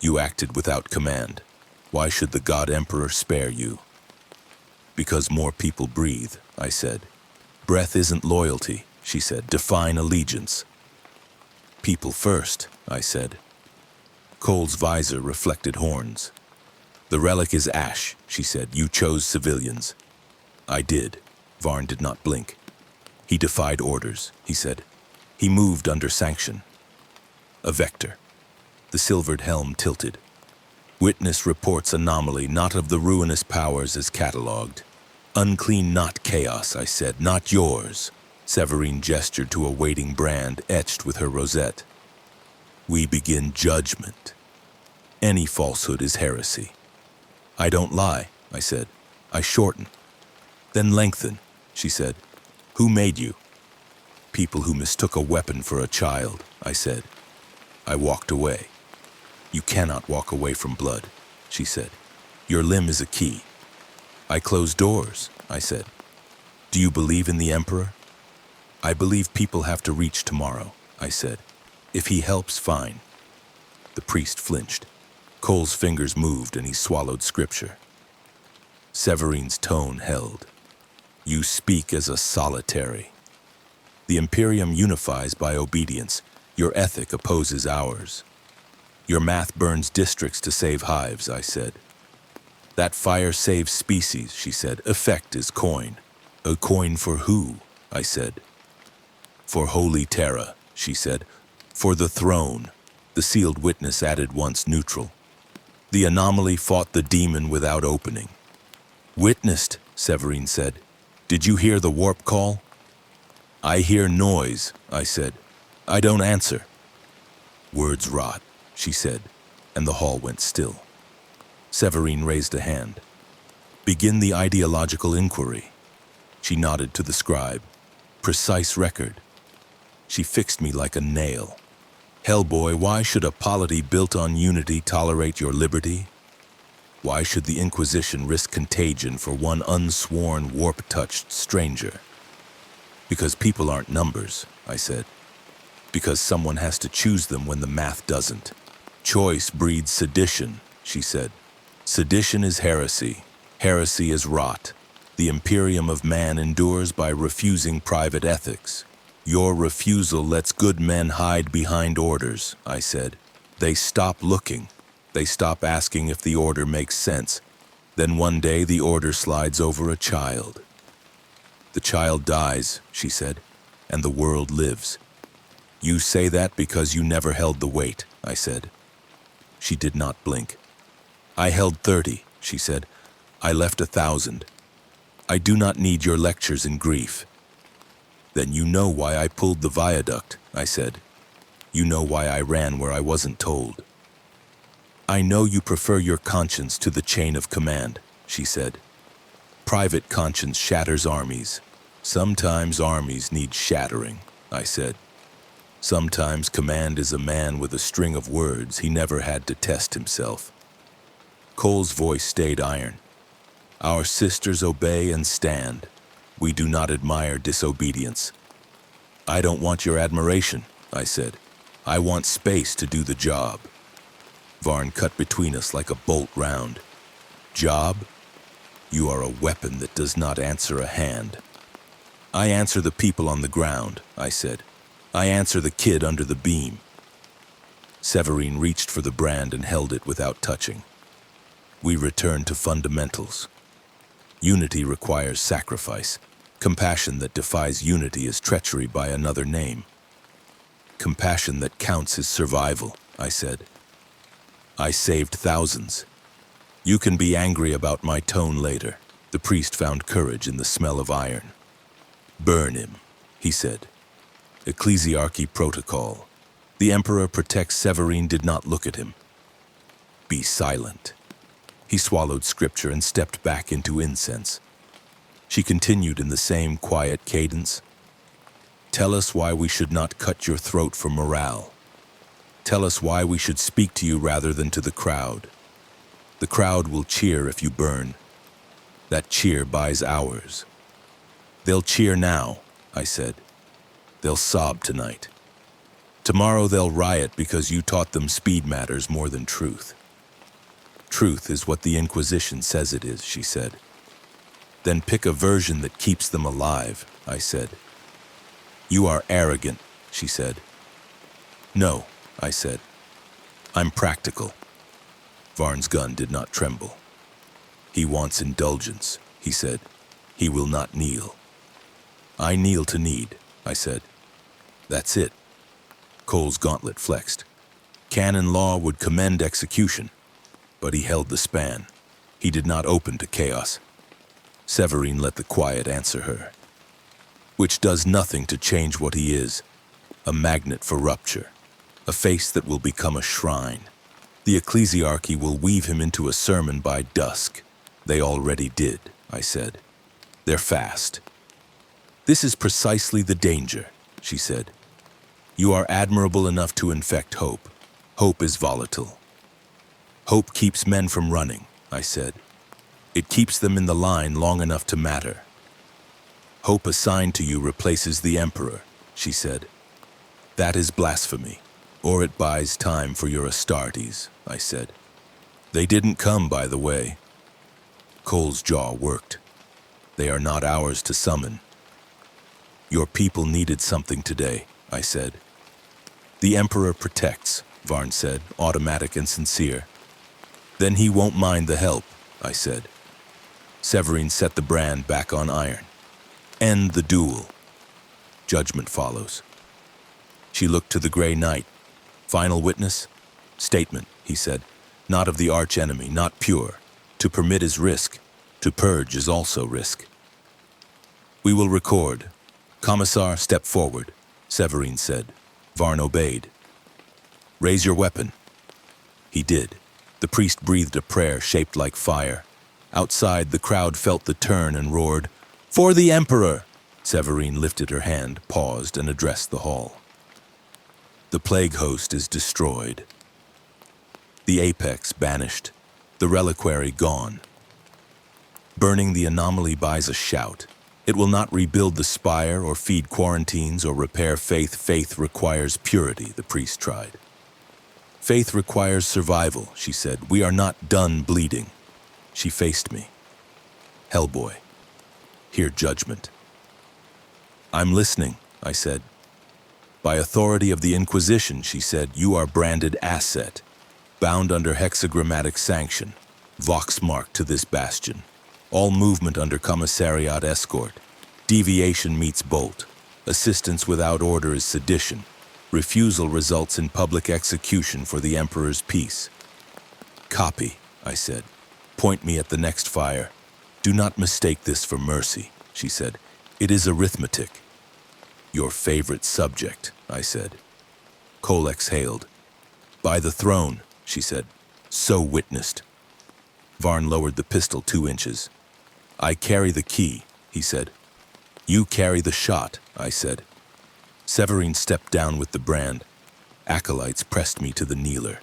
You acted without command. Why should the God Emperor spare you?" "Because more people breathe," I said. "Breath isn't loyalty," she said. "Define allegiance." "People first," I said. Cole's visor reflected horns. "The relic is ash," she said. "You chose civilians." "I did." Varn did not blink. "He defied orders," he said. "He moved under sanction." A vector. The silvered helm tilted. "Witness reports anomaly, not of the ruinous powers as catalogued. Unclean, not chaos," I said. "Not yours." Severine gestured to a waiting brand etched with her rosette. "We begin judgment. Any falsehood is heresy." "I don't lie," I said. "I shorten." "Then lengthen," she said. "Who made you?" "People who mistook a weapon for a child," I said. I walked away. "You cannot walk away from blood," she said. "Your limb is a key." "I close doors," I said. "Do you believe in the Emperor?" "I believe people have to reach tomorrow," I said. "If he helps, fine." The priest flinched. Cole's fingers moved and he swallowed scripture. Severine's tone held. "You speak as a solitary. The Imperium unifies by obedience. Your ethic opposes ours. Your math burns districts to save hives," I said. "That fire saves species," she said. "Effect is coin." "A coin for who?" I said. "For Holy Terra," she said. "For the throne," the sealed witness added once neutral. "The anomaly fought the demon without opening." "Witnessed," Severine said. "Did you hear the warp call?" "I hear noise," I said. "I don't answer." "Words rot," she said, and the hall went still. Severine raised a hand. "Begin the ideological inquiry." She nodded to the scribe. "Precise record." She fixed me like a nail. "Hellboy, why should a polity built on unity tolerate your liberty? Why should the Inquisition risk contagion for one unsworn, warp-touched stranger?" "Because people aren't numbers," I said. "Because someone has to choose them when the math doesn't. Choice breeds sedition," she said. "Sedition is heresy. Heresy is rot. The Imperium of Man endures by refusing private ethics. Your refusal lets good men hide behind orders," I said. "They stop looking. They stop asking if the order makes sense. Then one day the order slides over a child. The child dies," she said, "and the world lives. You say that because you never held the weight," I said. She did not blink. "I held 30, she said. "I left 1,000. I do not need your lectures in grief." "Then you know why I pulled the viaduct," I said. "You know why I ran where I wasn't told." "I know you prefer your conscience to the chain of command," she said. "Private conscience shatters armies. Sometimes armies need shattering," I said. "Sometimes command is a man with a string of words he never had to test himself." Cole's voice stayed iron. "Our sisters obey and stand. We do not admire disobedience." "I don't want your admiration," I said. I want space to do the job. Varn cut between us like a bolt round. Job? You are a weapon that does not answer a hand. I answer the people on the ground, I said. I answer the kid under the beam. Severine reached for the brand and held it without touching. We returned to fundamentals. Unity requires sacrifice. Compassion that defies unity is treachery by another name. Compassion that counts is survival, I said. I saved thousands. You can be angry about my tone later. The priest found courage in the smell of iron. Burn him, he said. Ecclesiarchy protocol. The Emperor protects. Severine did not look at him. Be silent. He swallowed scripture and stepped back into incense. She continued in the same quiet cadence. Tell us why we should not cut your throat for morale. Tell us why we should speak to you rather than to the crowd. The crowd will cheer if you burn. That cheer buys hours. They'll cheer now, I said. They'll sob tonight. Tomorrow they'll riot because you taught them speed matters more than truth. Truth is what the Inquisition says it is, she said. Then pick a version that keeps them alive, I said. You are arrogant, she said. No, I said. I'm practical. Varn's gun did not tremble. He wants indulgence, he said. He will not kneel. I kneel to need, I said. That's it. Cole's gauntlet flexed. Canon law would commend execution, but he held the span. He did not open to chaos. Severine let the quiet answer her. Which does nothing to change what he is. A magnet for rupture. A face that will become a shrine. The ecclesiarchy will weave him into a sermon by dusk. They already did, I said. They're fast. This is precisely the danger, she said. You are admirable enough to infect hope. Hope is volatile. Hope keeps men from running, I said. It keeps them in the line long enough to matter. Hope assigned to you replaces the Emperor, she said. That is blasphemy, or it buys time for your Astartes, I said. They didn't come, by the way. Cole's jaw worked. They are not ours to summon. Your people needed something today, I said. The Emperor protects, Varn said, automatic and sincere. Then he won't mind the help, I said. Severine set the brand back on iron. End the duel. Judgment follows. She looked to the Grey Knight. Final witness? Statement, he said. Not of the archenemy, not pure. To permit is risk. To purge is also risk. We will record. Commissar, step forward, Severine said. Varn obeyed. Raise your weapon. He did. The priest breathed a prayer shaped like fire. Outside, the crowd felt the turn and roared, For the Emperor! Severine lifted her hand, paused, and addressed the hall. The plague host is destroyed. The apex banished. The reliquary gone. Burning the anomaly buys a shout. It will not rebuild the spire or feed quarantines or repair faith. Faith requires purity, the priest tried. Faith requires survival, she said. We are not done bleeding. She faced me. Hellboy, hear judgment. I'm listening, I said. By authority of the Inquisition, she said, you are branded asset, bound under hexagrammatic sanction, vox marked to this bastion. All movement under commissariat escort. Deviation meets bolt. Assistance without order is sedition. Refusal results in public execution for the Emperor's peace. Copy, I said. Point me at the next fire. Do not mistake this for mercy, she said. It is arithmetic. Your favorite subject, I said. Cole exhaled. By the throne, she said. So witnessed. Varn lowered the pistol 2 inches. I carry the key, he said. You carry the shot, I said. Severine stepped down with the brand. Acolytes pressed me to the kneeler.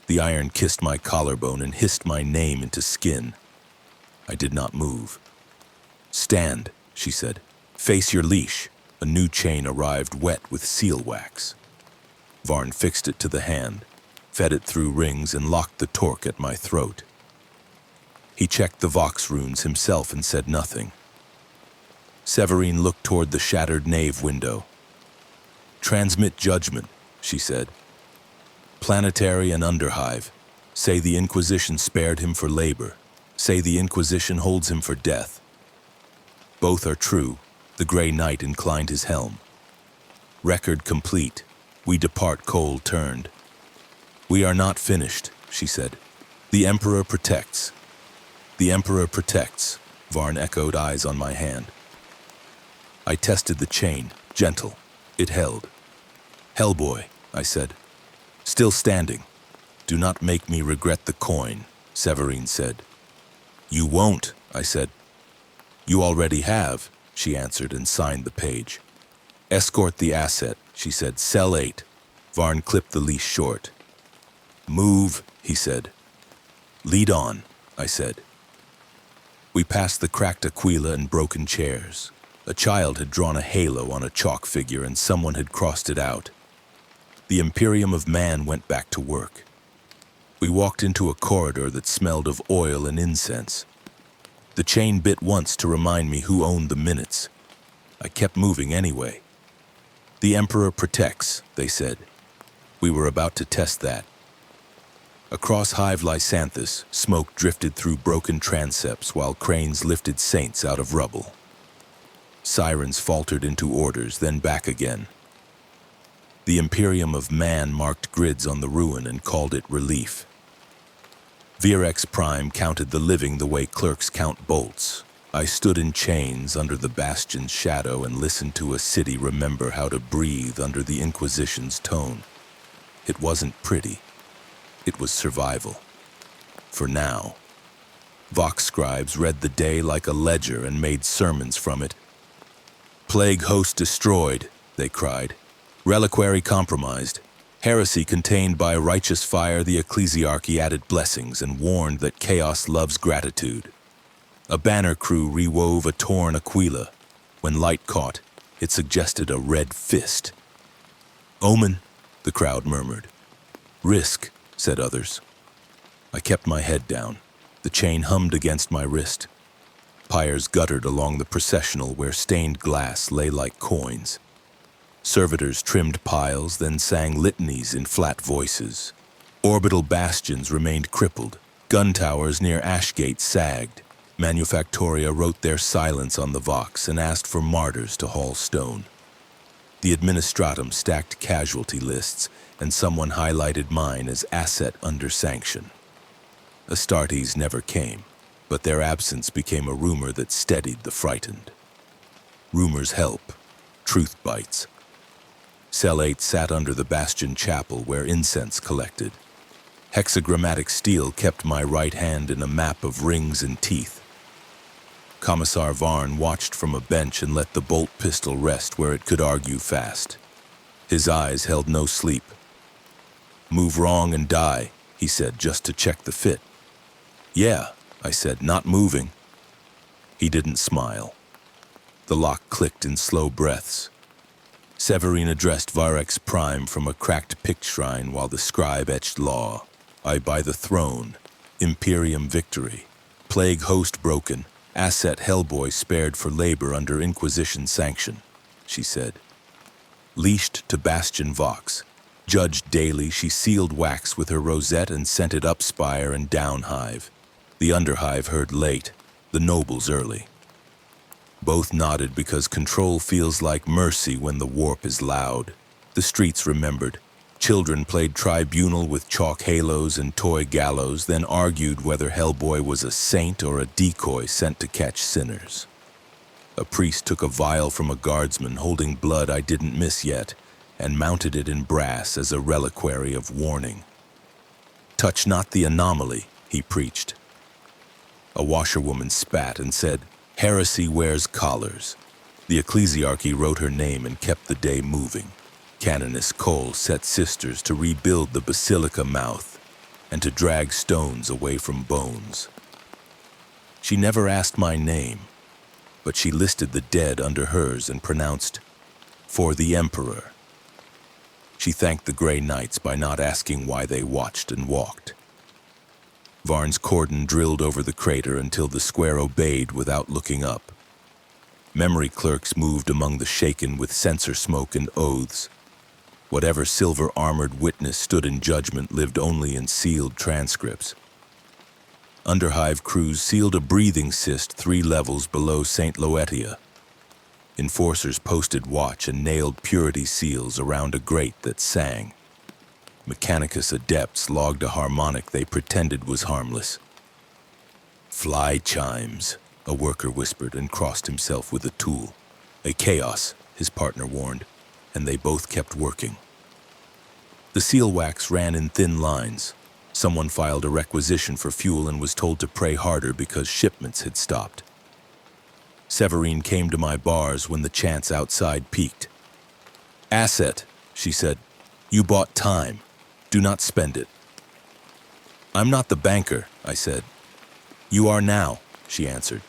The iron kissed my collarbone and hissed my name into skin. I did not move. Stand, she said. Face your leash. A new chain arrived wet with seal wax. Varn fixed it to the hand, fed it through rings, and locked the torque at my throat. He checked the Vox runes himself and said nothing. Severine looked toward the shattered nave window. "Transmit judgment," she said. "Planetary and Underhive. Say the Inquisition spared him for labor. Say the Inquisition holds him for death." "Both are true." The Grey Knight inclined his helm. "Record complete. We depart cold-turned." "We are not finished," she said. "The Emperor protects." "The Emperor protects," Varn echoed, eyes on my hand. I tested the chain, gentle. It held. "Hellboy," I said. "Still standing." "Do not make me regret the coin," Severine said. "You won't," I said. "You already have," she answered and signed the page. "Escort the asset," she said. "Cell 8. Varn clipped the leash short. "Move," he said. "Lead on," I said. We passed the cracked aquila and broken chairs. A child had drawn a halo on a chalk figure and someone had crossed it out. The Imperium of Man went back to work. We walked into a corridor that smelled of oil and incense. The chain bit once to remind me who owned the minutes. I kept moving anyway. "The Emperor protects," they said. We were about to test that. Across Hive Lysanthus, smoke drifted through broken transepts while cranes lifted saints out of rubble. Sirens faltered into orders, then back again. The Imperium of Man marked grids on the ruin and called it relief. Virex Prime counted the living the way clerks count bolts. I stood in chains under the bastion's shadow and listened to a city remember how to breathe under the Inquisition's tone. It wasn't pretty. It was survival. For now. Vox scribes read the day like a ledger and made sermons from it. "Plague host destroyed," they cried. "Reliquary compromised. Heresy contained by righteous fire." The ecclesiarchy added blessings and warned that chaos loves gratitude. A banner crew rewove a torn aquila. When light caught, it suggested a red fist. "Omen," the crowd murmured. "Risk," said others. I kept my head down. The chain hummed against my wrist. Pyres guttered along the processional where stained glass lay like coins. Servitors trimmed piles, then sang litanies in flat voices. Orbital bastions remained crippled. Gun towers near Ashgate sagged. Manufactoria wrote their silence on the Vox and asked for martyrs to haul stone. The Administratum stacked casualty lists, and someone highlighted mine as asset under sanction. Astartes never came, but their absence became a rumor that steadied the frightened. Rumors help. Truth bites. Cell 8 sat under the bastion chapel where incense collected. Hexagrammatic steel kept my right hand in a map of rings and teeth. Commissar Varn watched from a bench and let the bolt pistol rest where it could argue fast. His eyes held no sleep. "Move wrong and die," he said, just to check the fit. "Yeah," I said, "not moving." He didn't smile. The lock clicked in slow breaths. Severine addressed Virex Prime from a cracked pict shrine while the scribe etched law. "I by the throne, Imperium victory, plague host broken, asset Hellboy spared for labor under Inquisition sanction," she said. Leashed to Bastion Vox. Judged daily, she sealed wax with her rosette and sent it up spire and down hive. The underhive heard late, the nobles early. Both nodded because control feels like mercy when the warp is loud. The streets remembered. Children played tribunal with chalk halos and toy gallows, then argued whether Hellboy was a saint or a decoy sent to catch sinners. A priest took a vial from a guardsman holding blood I didn't miss yet and mounted it in brass as a reliquary of warning. "Touch not the anomaly," he preached. A washerwoman spat and said, "Heresy wears collars." The ecclesiarchy wrote her name and kept the day moving. Canoness Cole set sisters to rebuild the basilica mouth and to drag stones away from bones. She never asked my name, but she listed the dead under hers and pronounced, "For the Emperor." She thanked the Grey Knights by not asking why they watched and walked. Varn's cordon drilled over the crater until the square obeyed without looking up. Memory clerks moved among the shaken with censer smoke and oaths. Whatever silver-armored witness stood in judgment lived only in sealed transcripts. Underhive crews sealed a breathing cyst 3 levels below St. Loetia. Enforcers posted watch and nailed purity seals around a grate that sang. Mechanicus adepts logged a harmonic they pretended was harmless. "Fly chimes," a worker whispered and crossed himself with a tool. "A chaos," his partner warned, and they both kept working. The seal wax ran in thin lines. Someone filed a requisition for fuel and was told to pray harder because shipments had stopped. Severine came to my bars when the chants outside peaked. "Asset," she said. "You bought time. Do not spend it." "I'm not the banker," I said. "You are now," she answered.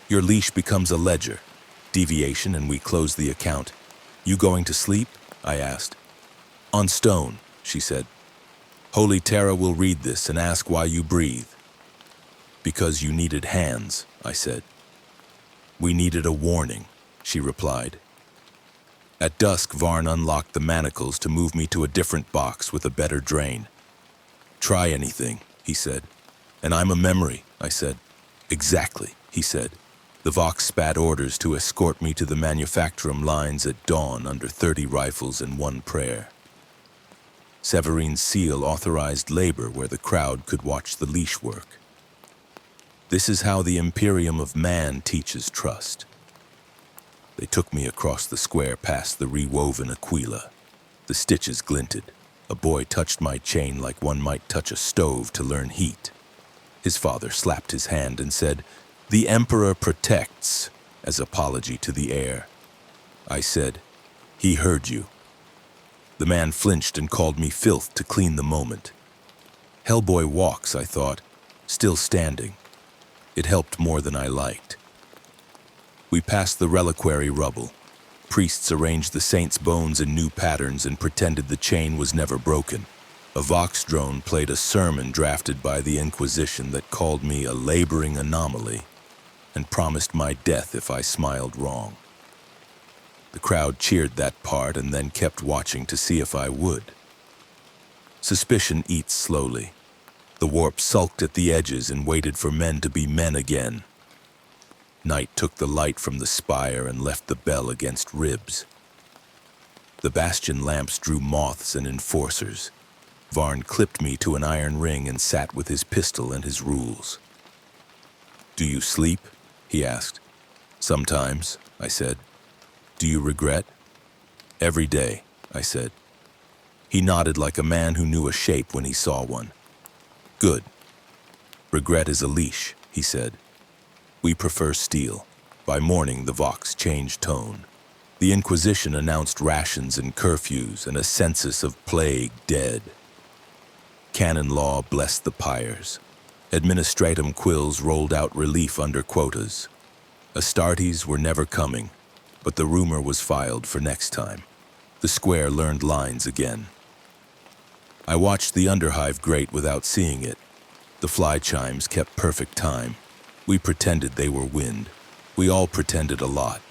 "Your leash becomes a ledger. Deviation and we close the account. You going to sleep?" I asked. "On stone," she said. "Holy Terra will read this and ask why you breathe." "Because you needed hands," I said. "We needed a warning," she replied. At dusk, Varn unlocked the manacles to move me to a different box with a better drain. "Try anything," he said. "And I'm a memory," I said. "Exactly," he said. The Vox spat orders to escort me to the manufacturum lines at dawn under 30 rifles and 1 prayer. Severine's seal authorized labor where the crowd could watch the leash work. This is how the Imperium of Man teaches trust. They took me across the square past the rewoven Aquila. The stitches glinted. A boy touched my chain like one might touch a stove to learn heat. His father slapped his hand and said, "The Emperor protects," as apology to the heir. I said, "He heard you." The man flinched and called me filth to clean the moment. Hellboy walks, I thought, still standing. It helped more than I liked. We passed the reliquary rubble. Priests arranged the saints' bones in new patterns and pretended the chain was never broken. A Vox drone played a sermon drafted by the Inquisition that called me a laboring anomaly and promised my death if I smiled wrong. The crowd cheered that part and then kept watching to see if I would. Suspicion eats slowly. The warp sulked at the edges and waited for men to be men again. Night took the light from the spire and left the bell against ribs. The bastion lamps drew moths and enforcers. Varn clipped me to an iron ring and sat with his pistol and his rules. "Do you sleep?" he asked. "Sometimes," I said. "Do you regret?" "Every day," I said. He nodded like a man who knew a shape when he saw one. "Good. Regret is a leash," he said. "We prefer steel." By morning, the Vox changed tone. The Inquisition announced rations and curfews and a census of plague dead. Canon law blessed the pyres. Administratum quills rolled out relief under quotas. Astartes were never coming, but the rumor was filed for next time. The square learned lines again. I watched the underhive grate without seeing it. The fly chimes kept perfect time. We pretended they were wind. We all pretended a lot.